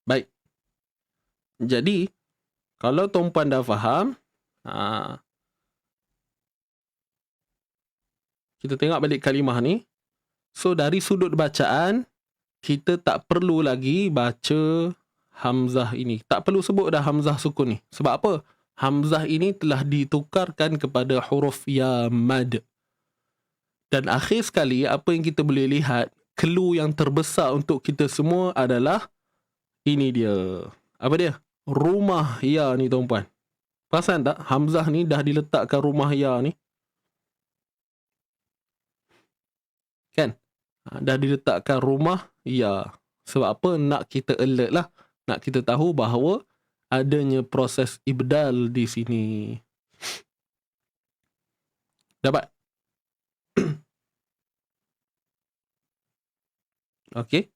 Baik. Jadi kalau tuan-puan dah faham, kita tengok balik kalimah ni. So dari sudut bacaan, kita tak perlu lagi baca hamzah ini. Tak perlu sebut dah hamzah sukun ni. Sebab apa? Hamzah ini telah ditukarkan kepada huruf ya mad. Dan akhir sekali, apa yang kita boleh lihat, clue yang terbesar untuk kita semua adalah ini dia. Apa dia? Rumah ya ni tuan-puan. Perasan tak? Hamzah ni dah diletakkan rumah ya ni. Kan? Dah diletakkan rumah ya. Sebab apa? Nak kita alert lah. Nak kita tahu bahawa adanya proses ibdal di sini. Dapat? Okey.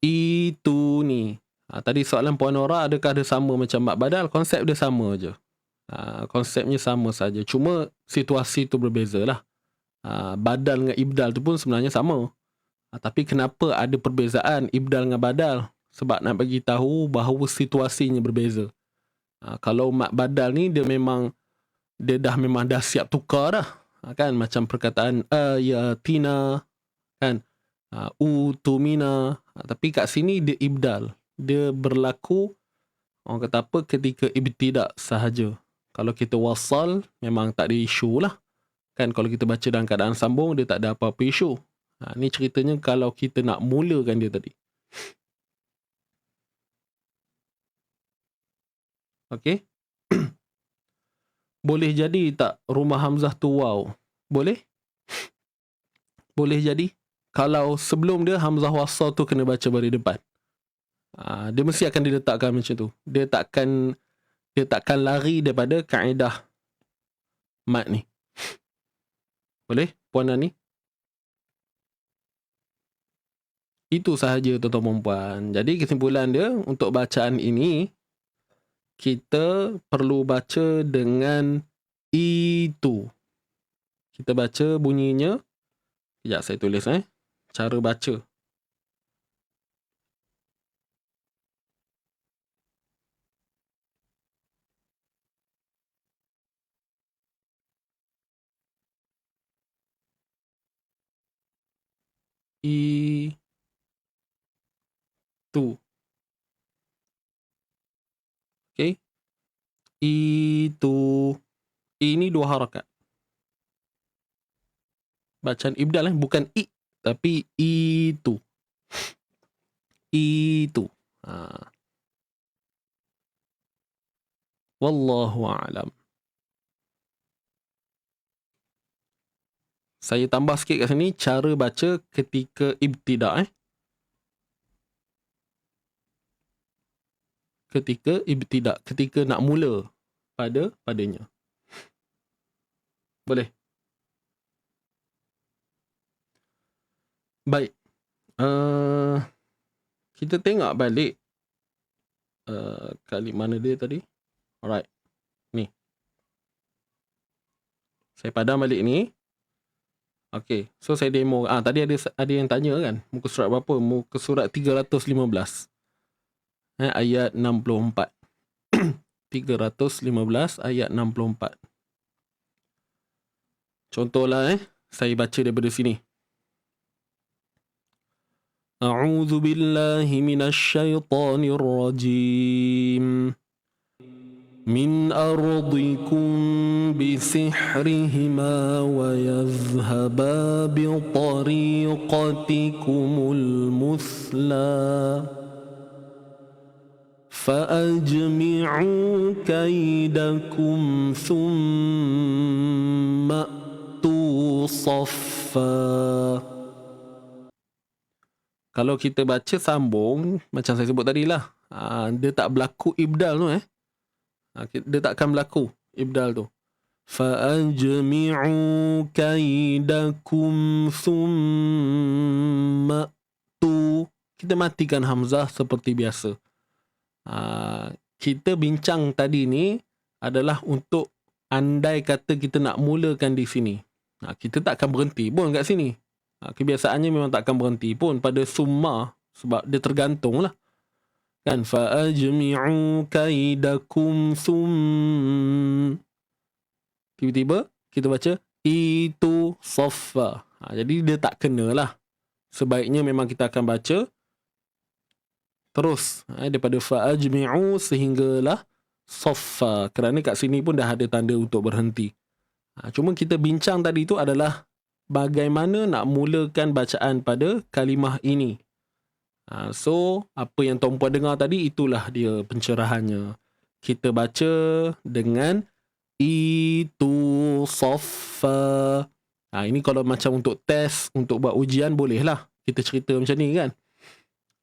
Itu ni. Tadi soalan Puan Nora, adakah dia sama macam mat badal? Konsep dia sama je. Konsepnya sama saja. Cuma situasi tu berbeza lah. Badal dengan ibdal tu pun sebenarnya sama. Tapi kenapa ada perbezaan ibdal dengan badal? Sebab nak bagi tahu bahawa situasinya berbeza. Kalau mat badal ni dia dah memang siap tukar dah. Kan macam perkataan ayatina kan, utumina. Tapi kat sini dia ibdal. Dia berlaku, orang kata apa, ketika ibtidak sahaja. Kalau kita wasal memang tak ada isu lah. Kan kalau kita baca dalam keadaan sambung, dia tak ada apa-apa isu. Ni ceritanya kalau kita nak mulakan dia tadi. Okey. Boleh jadi tak rumah hamzah tu waw? Boleh? Boleh jadi. Kalau sebelum dia hamzah wasal tu kena baca baris depan. Dia mesti akan diletakkan macam tu. Dia takkan lari daripada kaedah mat ni. Boleh? Puan Nani? Itu sahaja tuan-tuan puan. Jadi kesimpulan dia, untuk bacaan ini, kita perlu baca dengan itu. Kita baca bunyinya. Sekejap saya tulis cara baca. Itu. Okey. Itu. Ini 2 harakat. Bacaan ibdal bukan i, tapi itu. Itu. Wallahu a'lam. Saya tambah sikit kat sini cara baca ketika ibtidak. Ketika ibtidak, ketika nak mula padanya. Boleh? Baik. Kita tengok balik kali mana dia tadi. Alright. Ni. Saya padam balik ni. Okey, so saya demo. Tadi ada yang tanya kan, muka surat berapa? Muka surat 315. Ayat 64. 315 ayat 64. Contohlah saya baca daripada sini. A'udzu billahi minasy syaithanir rajim. من أرضكم بسحرهما ويذهبا بطريقتكم المثلى فأجمعوا كيدكم ثم أتوا صفا. Kalau kita baca sambung, macam saya sebut tadi lah, dia tak berlaku ibdal tu dia takkan berlaku ibdal tu. Fa'ajmi'u kaidakum thumma tu. Kita matikan hamzah seperti biasa. Kita bincang tadi ni adalah untuk andai kata kita nak mulakan di sini. Kita tak akan berhenti pun kat sini. Kebiasaannya memang tak akan berhenti pun pada summa, sebab dia tergantung lah. Kan? Fa'ajmi'u kaidakum tiba-tiba kita baca itu saffa. Jadi dia tak kena lah. Sebaiknya memang kita akan baca terus daripada fa'ajmi'u sehinggalah saffa. Kerana kat sini pun dah ada tanda untuk berhenti. Cuma kita bincang tadi tu adalah bagaimana nak mulakan bacaan pada kalimah ini. So, apa yang tuan puan dengar tadi, itulah dia pencerahannya. Kita baca dengan itu saffa. Ini kalau macam untuk test, untuk buat ujian, boleh lah kita cerita macam ni kan.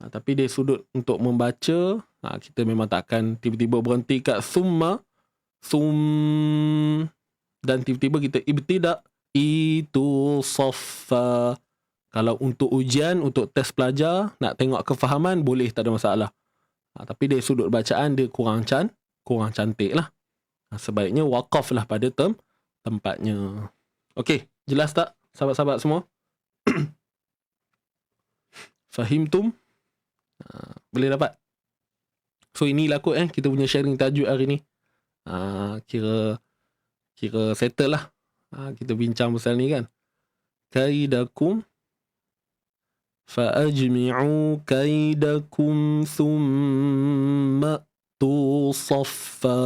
Tapi dari sudut untuk membaca, kita memang tak akan tiba-tiba berhenti kat summa, dan tiba-tiba kita ibtida itu saffa. Kalau untuk ujian, untuk test pelajar, nak tengok kefahaman, boleh, tak ada masalah. Tapi dari sudut bacaan, dia kurang cantik lah. Sebaiknya waqaf lah pada tempatnya. Okey, jelas tak sahabat-sahabat semua? Fahimtum? Boleh dapat? So inilah kot kita punya sharing tajuk hari ni. Kira settle lah. Kita bincang pasal ni kan. Kaidakum fa'ajmi'u kaidakum thumma tu saffa.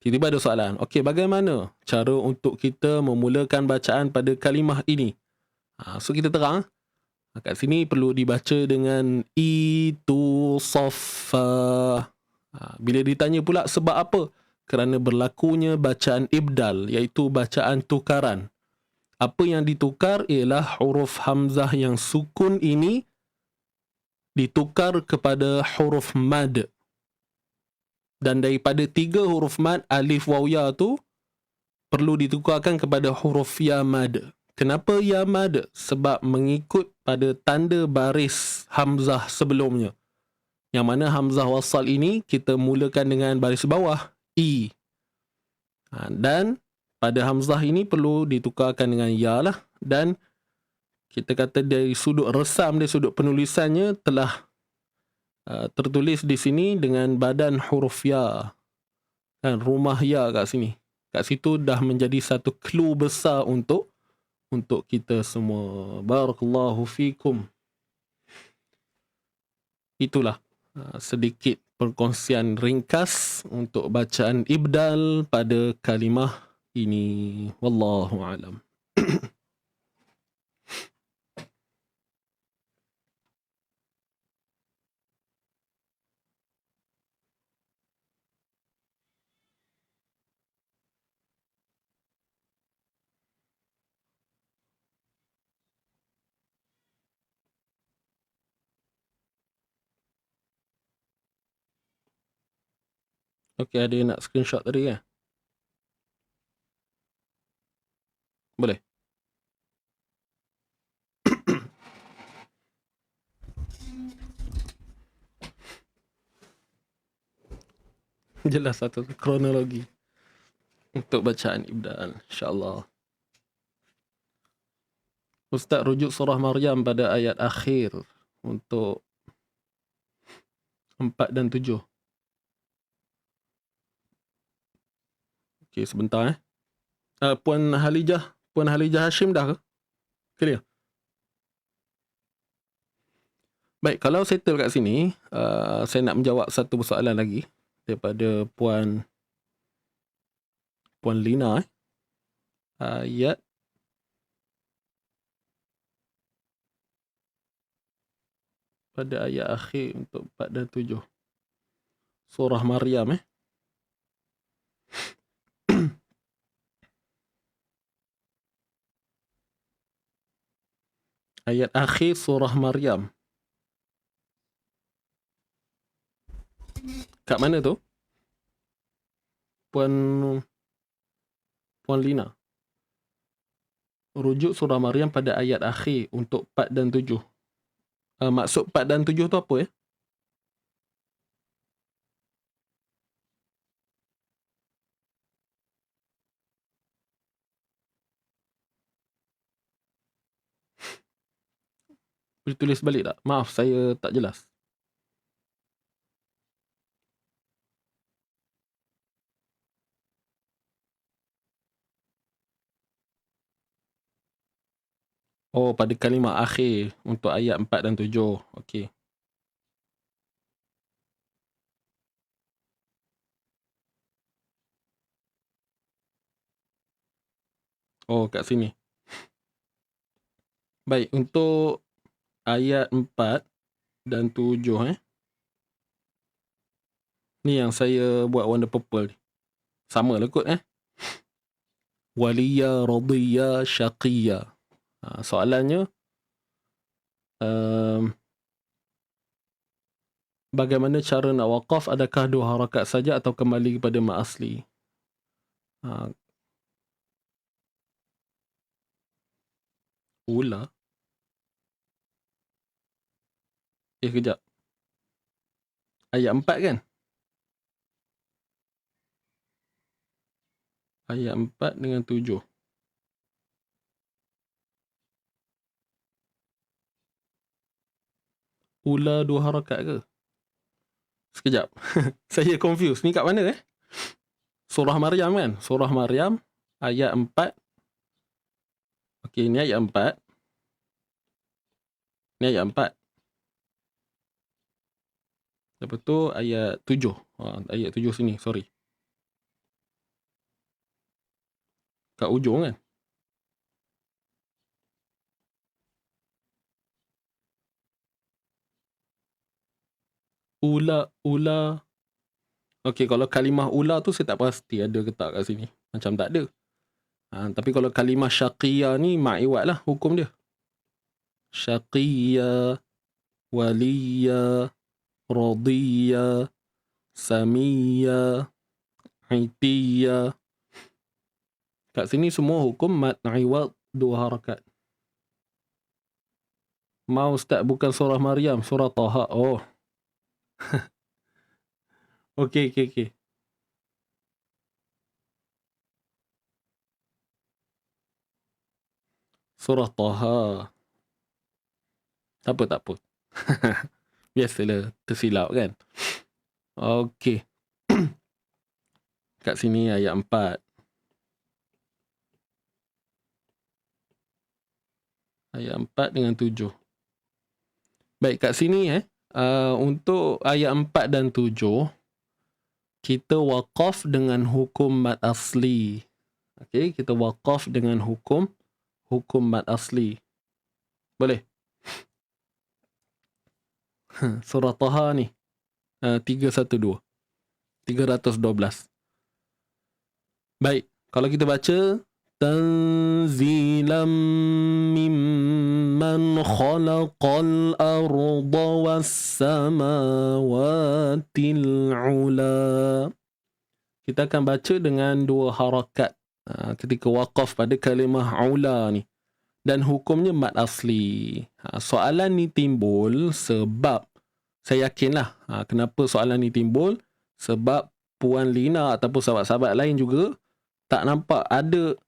Tiba-tiba ada soalan. Okey, bagaimana cara untuk kita memulakan bacaan pada kalimah ini? So kita terang. Kat sini perlu dibaca dengan itu saffa. Bila ditanya pula sebab apa? Kerana berlakunya bacaan ibdal, iaitu bacaan tukaran. Apa yang ditukar ialah huruf hamzah yang sukun ini ditukar kepada huruf mad. Dan daripada 3 huruf mad, alif, waw, ya tu perlu ditukarkan kepada huruf ya mad. Kenapa ya mad? Sebab mengikut pada tanda baris hamzah sebelumnya. Yang mana hamzah wasal ini kita mulakan dengan baris bawah, i. Dan pada hamzah ini perlu ditukarkan dengan ya lah. Dan kita kata dari sudut resam, dari sudut penulisannya telah tertulis di sini dengan badan huruf ya. Dan rumah ya kat sini. Kat situ dah menjadi satu clue besar untuk kita semua. Barakallahu fikum. Itulah sedikit perkongsian ringkas untuk bacaan ibdal pada kalimah ini. Wallahu alam. Okey, ada yang nak screenshot tadi kan? Boleh. Jelas satu kronologi untuk bacaan ibdal, insyaAllah. Ustaz rujuk surah Maryam pada ayat akhir untuk 4 dan 7. Okey, sebentar Puan Halijah Hashim dah ke? Clear? Baik, kalau settle kat sini, saya nak menjawab satu persoalan lagi daripada Puan Lina. Ayat pada ayat akhir untuk 4 dan 7. Surah Maryam ayat akhir surah Maryam. Kat mana tu? Puan Lina. Rujuk surah Maryam pada ayat akhir untuk 4 dan 7. Maksud 4 dan 7 tu apa Boleh tulis balik tak? Maaf, saya tak jelas. Oh, pada kalimah akhir untuk ayat 4 dan 7. Okey. Oh, kat sini. Baik, untuk ayat 4 dan 7 ni yang saya buat warna purple ni. Sama lah kot Waliya, radiya, syaqiya. Soalannya, bagaimana cara nak waqaf? Adakah 2 harakat saja atau kembali kepada mat asli? Ula. Kejap. Ayat 4 kan? Ayat 4 dengan 7. Ula 2 harakat ke? Sekejap. Saya confused. Ni kat mana Surah Maryam kan? Surah Maryam ayat 4. Okey, ni ayat 4. Ni ayat 4. Lepas tu ayat 7. Ayat 7 sini, sorry. Kat ujung kan? Ula. Okey, kalau kalimah ula tu saya tak pasti ada ke tak kat sini. Macam tak ada. Tapi kalau kalimah syaqiyah ni ma'iwat lah hukum dia. Syaqiyah, waliyah, radiyah, samiyah, itiyah. Kat sini semua hukum mat iwad 2 harakat. Mau Ustaz, bukan surah Maryam, surah Taha. Oh. Okey. Surah Taha. Tak apa. Biasalah tersilap kan. Okey. Kat sini ayat 4. Ayat 4 dengan 7. Baik, kat sini untuk ayat 4 dan 7 kita waqaf dengan hukum mat asli. Okey, kita waqaf dengan hukum mat asli. Boleh? Surah Taha ni 312. Baik, kalau kita baca tanzilam mimman khalaqal arda was samawatil ula. Kita akan baca dengan 2 harakat ketika waqaf pada kalimah ula ni. Dan hukumnya mat asli. Soalan ni timbul sebab, saya yakinlah kenapa soalan ni timbul, sebab Puan Lina ataupun sahabat-sahabat lain juga tak nampak ada,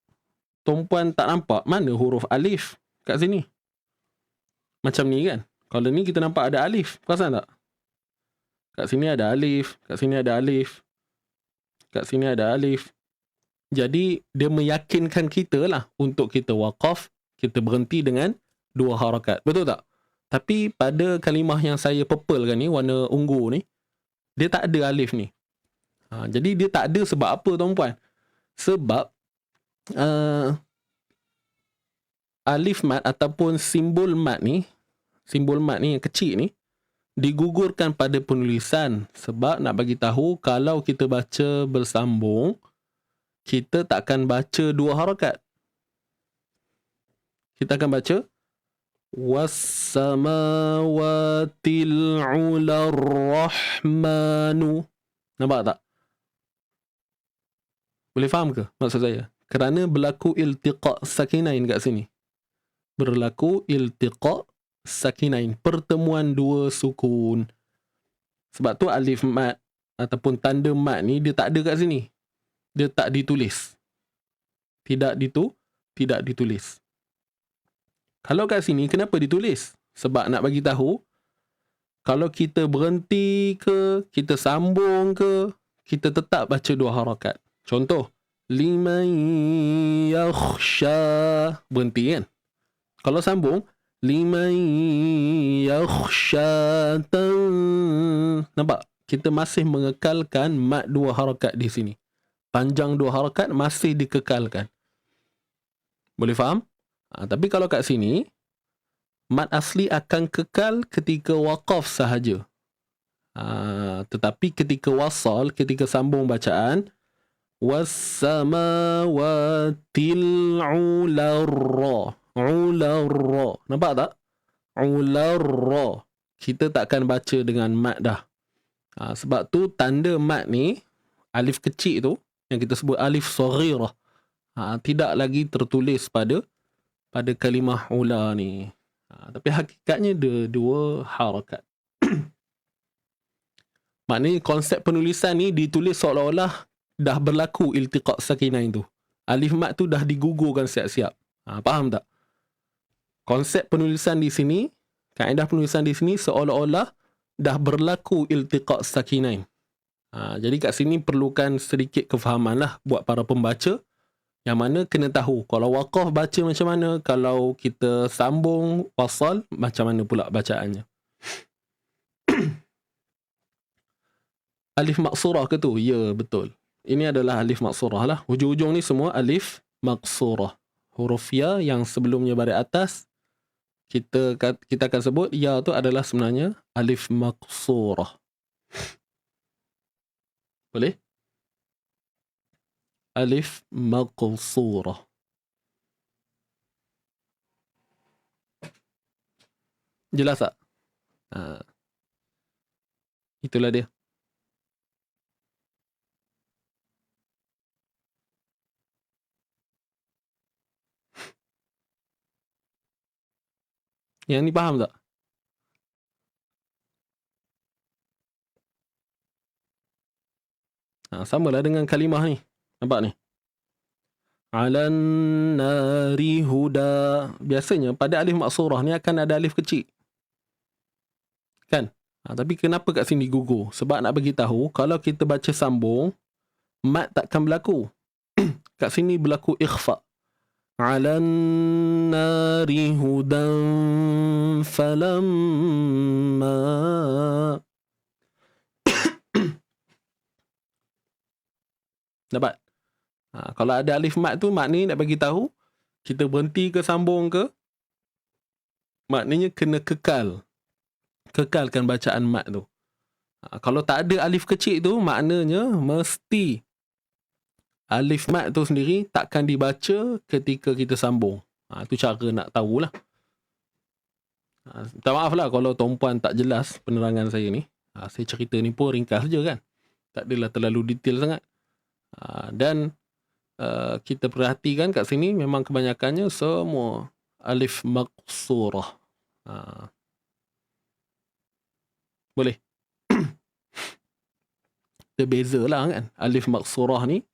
tumpuan tak nampak mana huruf alif kat sini. Macam ni kan. Kalau ni kita nampak ada alif. Perasan tak? Kat sini ada alif. Kat sini ada alif. Kat sini ada alif. Jadi dia meyakinkan kita lah untuk kita waqaf, kita berhenti dengan 2 harakat. Betul tak? Tapi pada kalimah yang saya purple kan ni, warna ungu ni, dia tak ada alif ni. Jadi dia tak ada sebab apa tuan-puan? Sebab alif mat ataupun simbol mat ni yang kecil ni digugurkan pada penulisan, sebab nak bagi tahu kalau kita baca bersambung, kita takkan baca 2 harakat. Kita akan baca was-samawatil ular rahmanu. Nampak tak? Boleh faham ke maksud saya? Kerana berlaku iltiqa' sakinain kat sini. Berlaku iltiqa' sakinain, pertemuan 2 sukun. Sebab tu alif mat ataupun tanda mat ni dia tak ada kat sini. Dia tak ditulis. Tidak ditulis. Kalau kat sini kenapa ditulis? Sebab nak bagi tahu, kalau kita berhenti ke, kita sambung ke, kita tetap baca 2 harakat. Contoh, liman yakhsha, berhenti kan? Kalau sambung, liman yakhsha, nampak? Kita masih mengekalkan mat 2 harakat di sini. Panjang 2 harakat masih dikekalkan. Boleh faham? Tapi kalau kat sini, mat asli akan kekal ketika waqaf sahaja. Tetapi ketika wasal, ketika sambung bacaan, was-samawatil ularra. Ularra. Nampak tak? Ularra. Kita takkan baca dengan mat dah. Sebab tu tanda mat ni, alif kecil tu, yang kita sebut alif saghirah, tidak lagi tertulis pada kalimah ula ni. Tapi hakikatnya dia 2 harakat. Maknanya konsep penulisan ni ditulis seolah-olah dah berlaku iltiqa' sakinain tu. Alif mat tu dah digugurkan siap-siap. Faham tak? Konsep penulisan di sini, kaedah penulisan di sini seolah-olah dah berlaku iltiqa' sakinain. Jadi kat sini perlukan sedikit kefahaman lah buat para pembaca, yang mana kena tahu kalau waqaf baca macam mana, kalau kita sambung wasal macam mana pula bacaannya. Alif maqsurah ke tu? Ya, betul. Ini adalah alif maqsurah lah. Hujung-hujung ni semua alif maqsurah. Huruf ya yang sebelumnya baris atas, kita akan sebut ya tu adalah sebenarnya alif maqsurah. Boleh? Alif maqsurah. Jelas tak? Itulah dia. Yang ni faham tak? Samalah dengan kalimah ni. Nampak ni? Alan nari huda. Biasanya pada alif maqsurah ni akan ada alif kecil. Kan? Tapi kenapa kat sini gugur? Sebab nak bagi tahu, kalau kita baca sambung, mat takkan berlaku. Kat sini berlaku ikhfa. Alan nari hudan falamma. Dapat? Kalau ada alif mat tu, maknanya nak bagi tahu kita berhenti ke sambung ke, maknanya kena kekalkan bacaan mat tu. Kalau tak ada alif kecil tu, maknanya mesti alif mat tu sendiri takkan dibaca ketika kita sambung. Itu cara nak tahulah. Minta maaf lah kalau tuan-puan tak jelas penerangan saya ni. Saya cerita ni pun ringkas je kan. Tak adalah terlalu detail sangat. Dan kita perhatikan kat sini memang kebanyakannya semua alif maqsurah. Boleh? Dia beza lah kan. Alif maqsurah ni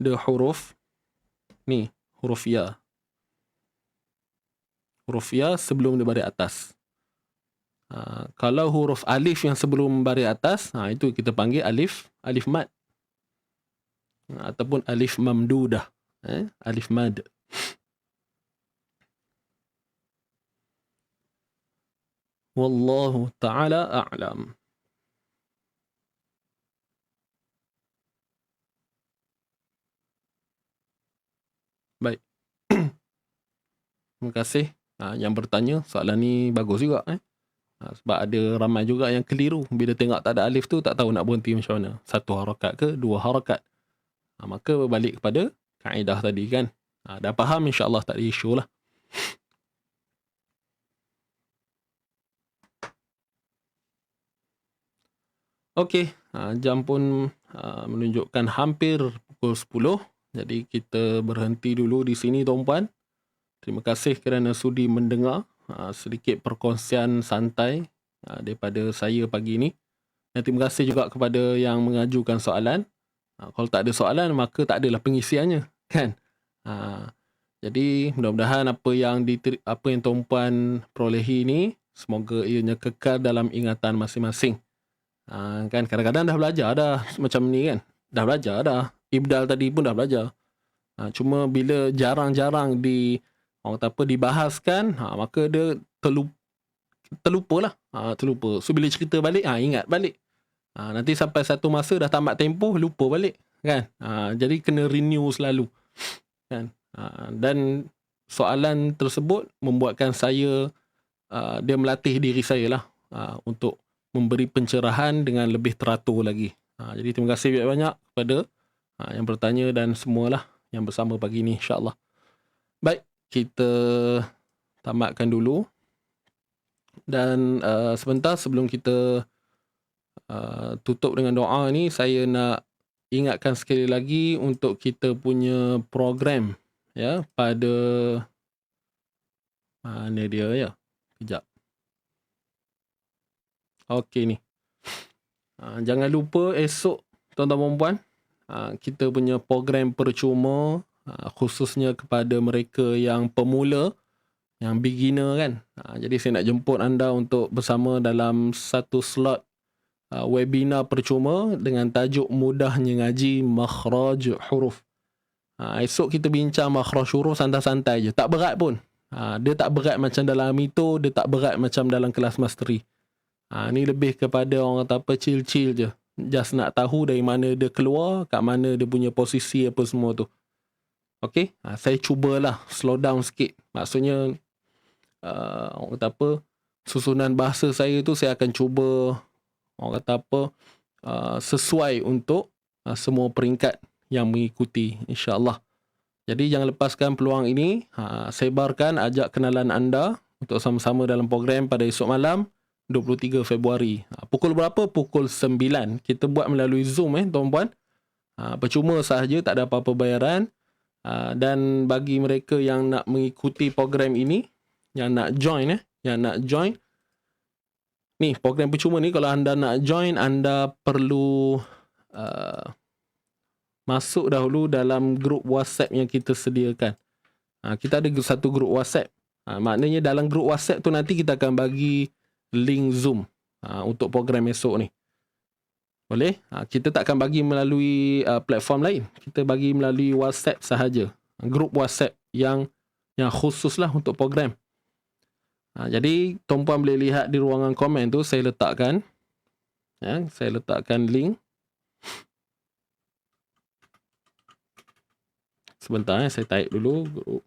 dia huruf ni, huruf ya. Huruf ya sebelum dia baris atas. Kalau huruf alif yang sebelum baris atas, itu kita panggil alif mat. Ataupun alif mamdudah. Alif mad. Wallahu ta'ala a'lam. Baik. Terima kasih yang bertanya. Soalan ni bagus juga. Sebab ada ramai juga yang keliru. Bila tengok tak ada alif tu, tak tahu nak berhenti macam mana. 1 harakat ke 2 harakat. Maka balik kepada kaedah tadi kan. Dah faham, insyaAllah tak ada isu lah. Okey, jam pun menunjukkan hampir pukul 10. Jadi kita berhenti dulu di sini tuan-puan. Terima kasih kerana sudi mendengar sedikit perkongsian santai daripada saya pagi ini. Dan terima kasih juga kepada yang mengajukan soalan. Kalau tak ada soalan, maka tak adalah pengisiannya, kan? Jadi mudah-mudahan apa yang tuan-puan perolehi ini Semoga ianya kekal dalam ingatan masing-masing. Kan kadang-kadang dah belajar dah macam ni kan. Dah belajar dah. Ibdal tadi pun dah belajar. Cuma bila jarang-jarang orang kata apa, dibahaskan, maka dia terlupalah. Terlupa. So bila cerita balik, ingat balik. Nanti sampai satu masa dah tamat tempoh, lupa balik. Kan? Jadi kena renew selalu. Kan? Dan soalan tersebut membuatkan saya, dia melatih diri saya lah untuk memberi pencerahan dengan lebih teratur lagi. Jadi terima kasih banyak-banyak kepada yang bertanya dan semualah yang bersama pagi ni, insyaAllah. Baik, kita tamatkan dulu. Dan sebentar sebelum kita tutup dengan doa ni, saya nak ingatkan sekali lagi untuk kita punya program ya pada mana dia ya. Kejap. Okey ni. Jangan lupa esok tuan-tuan dan puan, kita punya program percuma khususnya kepada mereka yang pemula, yang beginner kan. Jadi saya nak jemput anda untuk bersama dalam satu slot webinar percuma dengan tajuk Mudahnya Ngaji Makhraj Huruf. Esok kita bincang makhraj huruf santai-santai je. Tak berat pun. Dia tak berat macam dalam Amito, dia tak berat macam dalam kelas mastery. Ni lebih kepada orang kata apa, chill-chill je. Just nak tahu dari mana dia keluar, kat mana dia punya posisi apa semua tu. Okay? Saya cubalah slow down sikit. Maksudnya, orang kata apa, susunan bahasa saya tu saya akan cuba, orang kata apa, sesuai untuk semua peringkat yang mengikuti, insyaAllah. Jadi jangan lepaskan peluang ini. Sebarkan, ajak kenalan anda untuk sama-sama dalam program pada esok malam 23 Februari. Pukul berapa? Pukul 9. Kita buat melalui Zoom tuan-puan. Percuma sahaja, tak ada apa-apa bayaran. Dan bagi mereka yang nak mengikuti program ini, yang nak join ni program percuma ni, kalau anda nak join, anda perlu masuk dahulu dalam grup WhatsApp yang kita sediakan. Kita ada satu grup WhatsApp. Maknanya dalam grup WhatsApp tu nanti kita akan bagi link Zoom untuk program esok ni. Boleh? Kita tak akan bagi melalui platform lain. Kita bagi melalui WhatsApp sahaja. Grup WhatsApp yang khusus lah untuk program. Jadi tuan-puan boleh lihat di ruangan komen tu, saya letakkan link. Sebentar saya type dulu grup.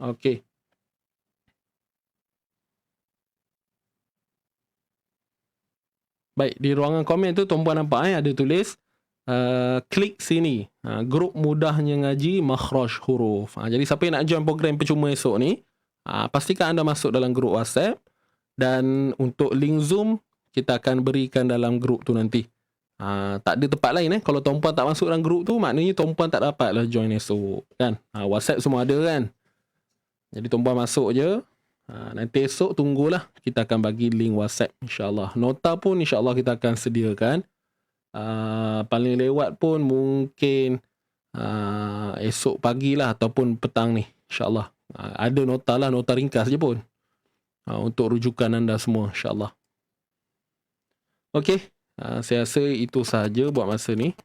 Okey. Baik, di ruangan komen tu tuan-puan nampak ada tulis klik sini. Grup Mudahnya Ngaji Makhraj Huruf. Jadi siapa yang nak join program percuma esok ni, pastikan anda masuk dalam grup WhatsApp, dan untuk link Zoom kita akan berikan dalam grup tu nanti. Tak ada tempat lain kalau tuan-puan tak masuk dalam grup tu, maknanya tuan-puan tak dapat lah join esok kan. WhatsApp semua ada kan. Jadi tuan-puan masuk je. Nanti esok tunggulah, kita akan bagi link WhatsApp, insyaAllah. Nota pun insyaAllah kita akan sediakan. Paling lewat pun mungkin esok pagi lah ataupun petang ni, insyaAllah. Ada nota lah, nota ringkas je pun, untuk rujukan anda semua, insyaAllah. Okey, saya rasa itu sahaja buat masa ni.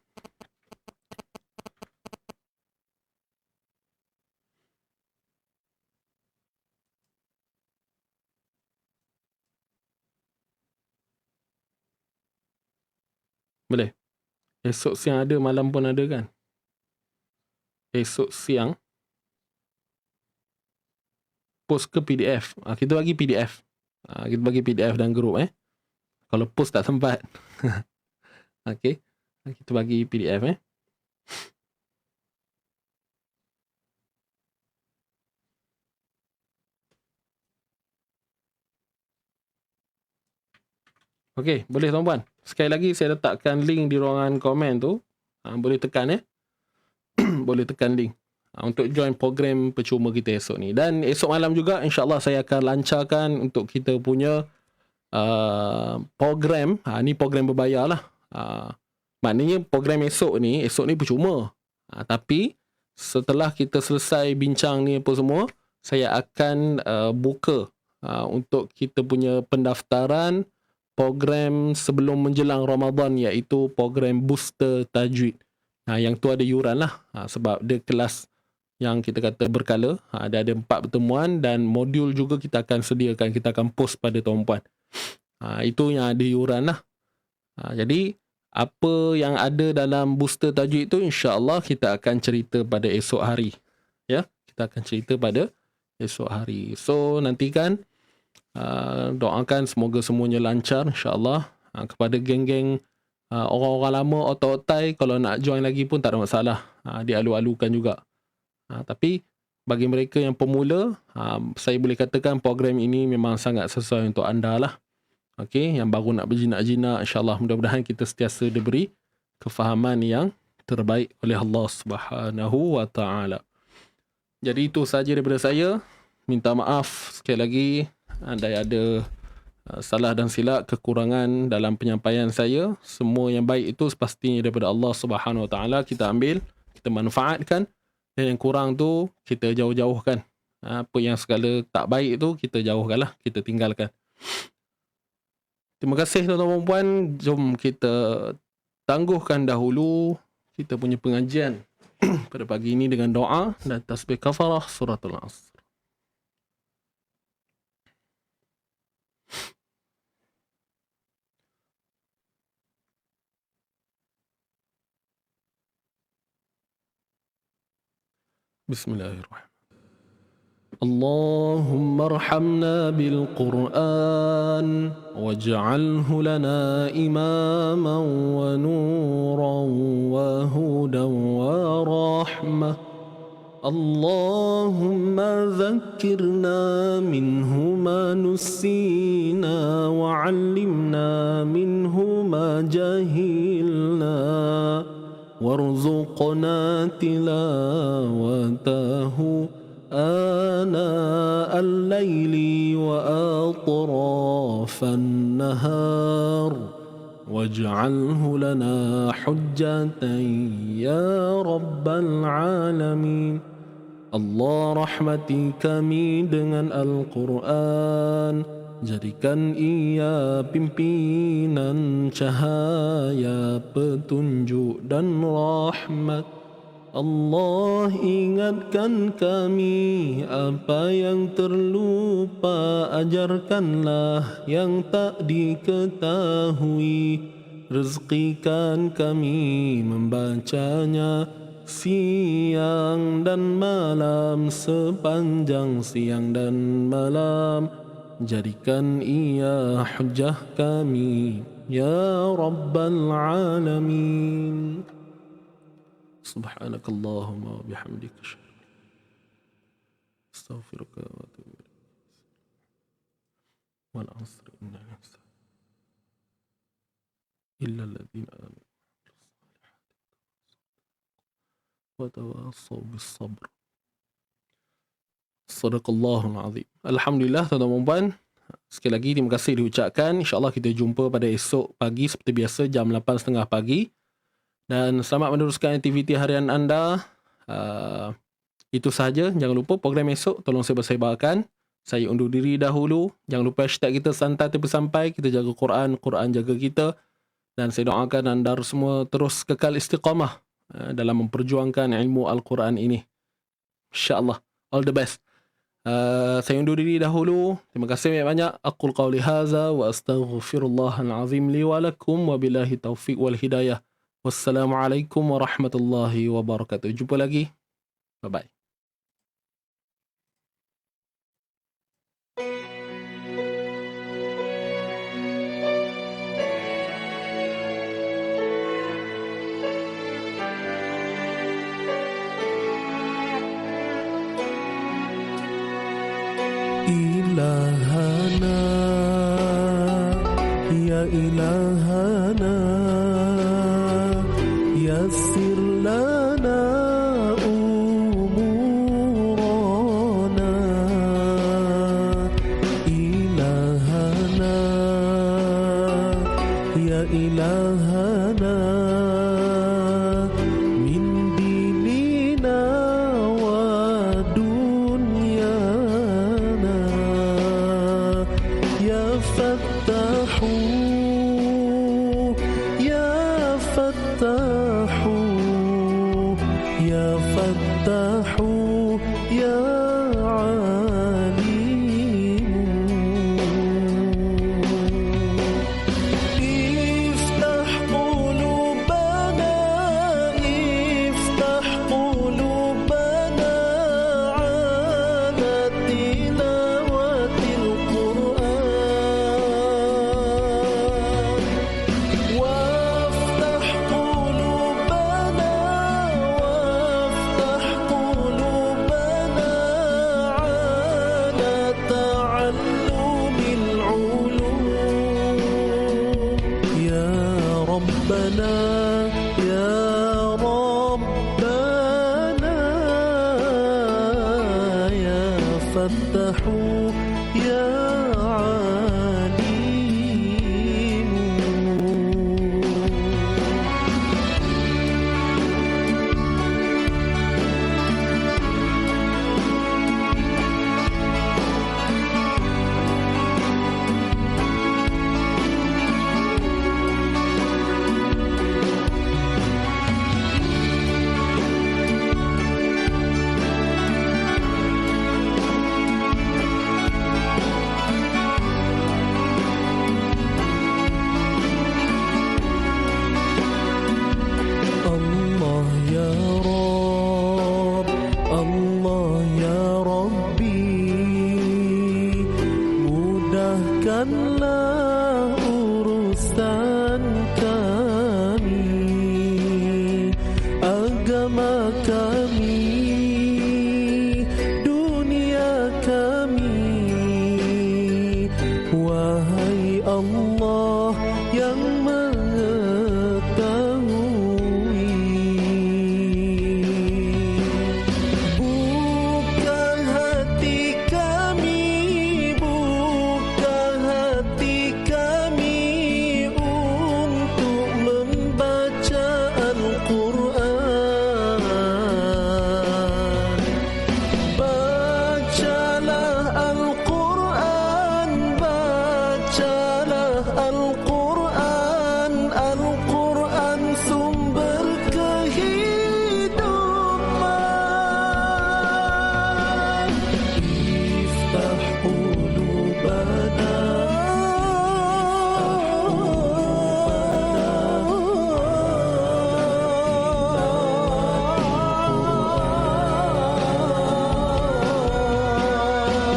Boleh? Esok siang ada, malam pun ada kan? Esok siang post ke PDF? Kita bagi PDF. Kita bagi PDF dalam grup Kalau post tak sempat. Okey. Kita bagi PDF Okey, boleh tuan-puan. Sekali lagi saya letakkan link di ruangan komen tu. Boleh tekan boleh tekan link. untuk join program percuma kita esok ni. Dan esok malam juga insyaAllah saya akan lancarkan untuk kita punya program. Ni program berbayar lah. Maknanya program esok ni percuma. Tapi setelah kita selesai bincang ni apa semua, saya akan buka untuk kita punya pendaftaran program sebelum menjelang Ramadan, iaitu program booster tajwid. Yang tu ada yuran lah, sebab dia kelas yang kita kata berkala. Ada 4 pertemuan dan modul juga kita akan sediakan, kita akan post pada tuan-puan. Itu yang ada yuran lah. Jadi apa yang ada dalam booster tajwid tu insya-Allah kita akan cerita pada esok hari. Ya, kita akan cerita pada esok hari. So nantikan, doakan semoga semuanya lancar insya-Allah. Kepada geng-geng orang-orang lama otak-otai, kalau nak join lagi pun tak ada masalah. Dialu-alukan juga. Tapi bagi mereka yang pemula, saya boleh katakan program ini memang sangat sesuai untuk anda lah. Okey, yang baru nak berjinak-jinak, insya-Allah mudah-mudahan kita sentiasa diberi kefahaman yang terbaik oleh Allah Subhanahu wa taala. Jadi itu saja daripada saya. Minta maaf sekali lagi anda ada salah dan silap, kekurangan dalam penyampaian saya. Semua yang baik itu sepastinya daripada Allah Subhanahu wa taala, kita ambil, kita manfaatkan. Dan yang kurang tu kita jauh-jauhkan. Apa yang segala tak baik tu kita jauhkanlah, kita tinggalkan. Terima kasih tuan-tuan dan puan. Jom kita tangguhkan dahulu kita punya pengajian pada pagi ini dengan doa dan tasbih kafarah suratul Asr. Bismillahirrahmanirrahim. اللهم ارحمنا بالقرآن واجعله لنا إماما ونورا وهدى ورحمة. اللهم ذكرنا منه ما نسينا وعلمنا منه ما جهلنا وارزقنا تلاوته آناء الليل وأطراف النهار واجعله لنا حجة يا رب العالمين. Allah rahmati kami dengan Al-Quran, jadikan ia pimpinan cahaya, petunjuk dan rahmat. Allah ingatkan kami apa yang terlupa, ajarkanlah yang tak diketahui. Rezekikan kami membacanya siang dan malam, sepanjang siang dan malam. Jadikan ia hujjah kami ya Rabbal Alamin. Subhanakallahumma wa bihamdika astaghfiruka wa atubu ilaik. Wal 'asri innal insana illa alladhina amanu wa tawassaw bis sabr. Sadaqallahul azim. Alhamdulillah tuan-tuan dan puan, sekali lagi terima kasih diucapkan. InsyaAllah kita jumpa pada esok pagi seperti biasa jam 8.30 pagi. Dan selamat meneruskan aktiviti harian anda. Itu sahaja. Jangan lupa program esok tolong sebar-sebarkan. Saya undur diri dahulu. Jangan lupa hashtag kita santai tapi sampai. Kita jaga Quran, Quran jaga kita. Dan saya doakan anda semua terus kekal istiqamah dalam memperjuangkan ilmu Al-Quran ini. InsyaAllah. All the best. Saya undur diri dahulu. Terima kasih banyak-banyak. Aqul qawli haza wa astaghfirullahal azim li wa lakum wa billahi taufiq wal hidayah. Wassalamualaikum warahmatullahi wabarakatuh. Jumpa lagi. Bye-bye. Ilahana ya ilahana yassir lana umur
ربنا يا ربنا يا فتاح يا عليم. Allah ya Rabb, Allah ya Rabbi, mudahkanlah urusan kami, agama kami, dunia kami. Wahai Allah yang buka hati kami untuk membaca Al-Quran. Bacalah Al-Quran, bacalah Al-Quran, Al-Quran sumber kehidupan. Iftah qulubana,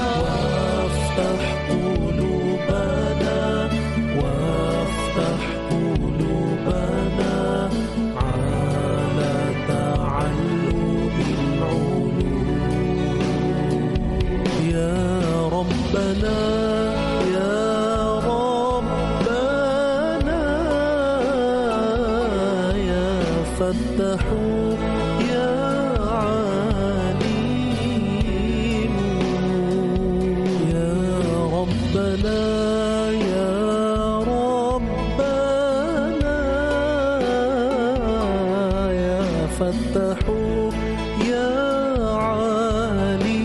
وافتح قلوبنا وافتح قلوبنا على تعلم العلوم. يا ربنا يا ربنا يا فتاح يا عليم. يا ربنا يا ربنا يا فتاح يا عليم.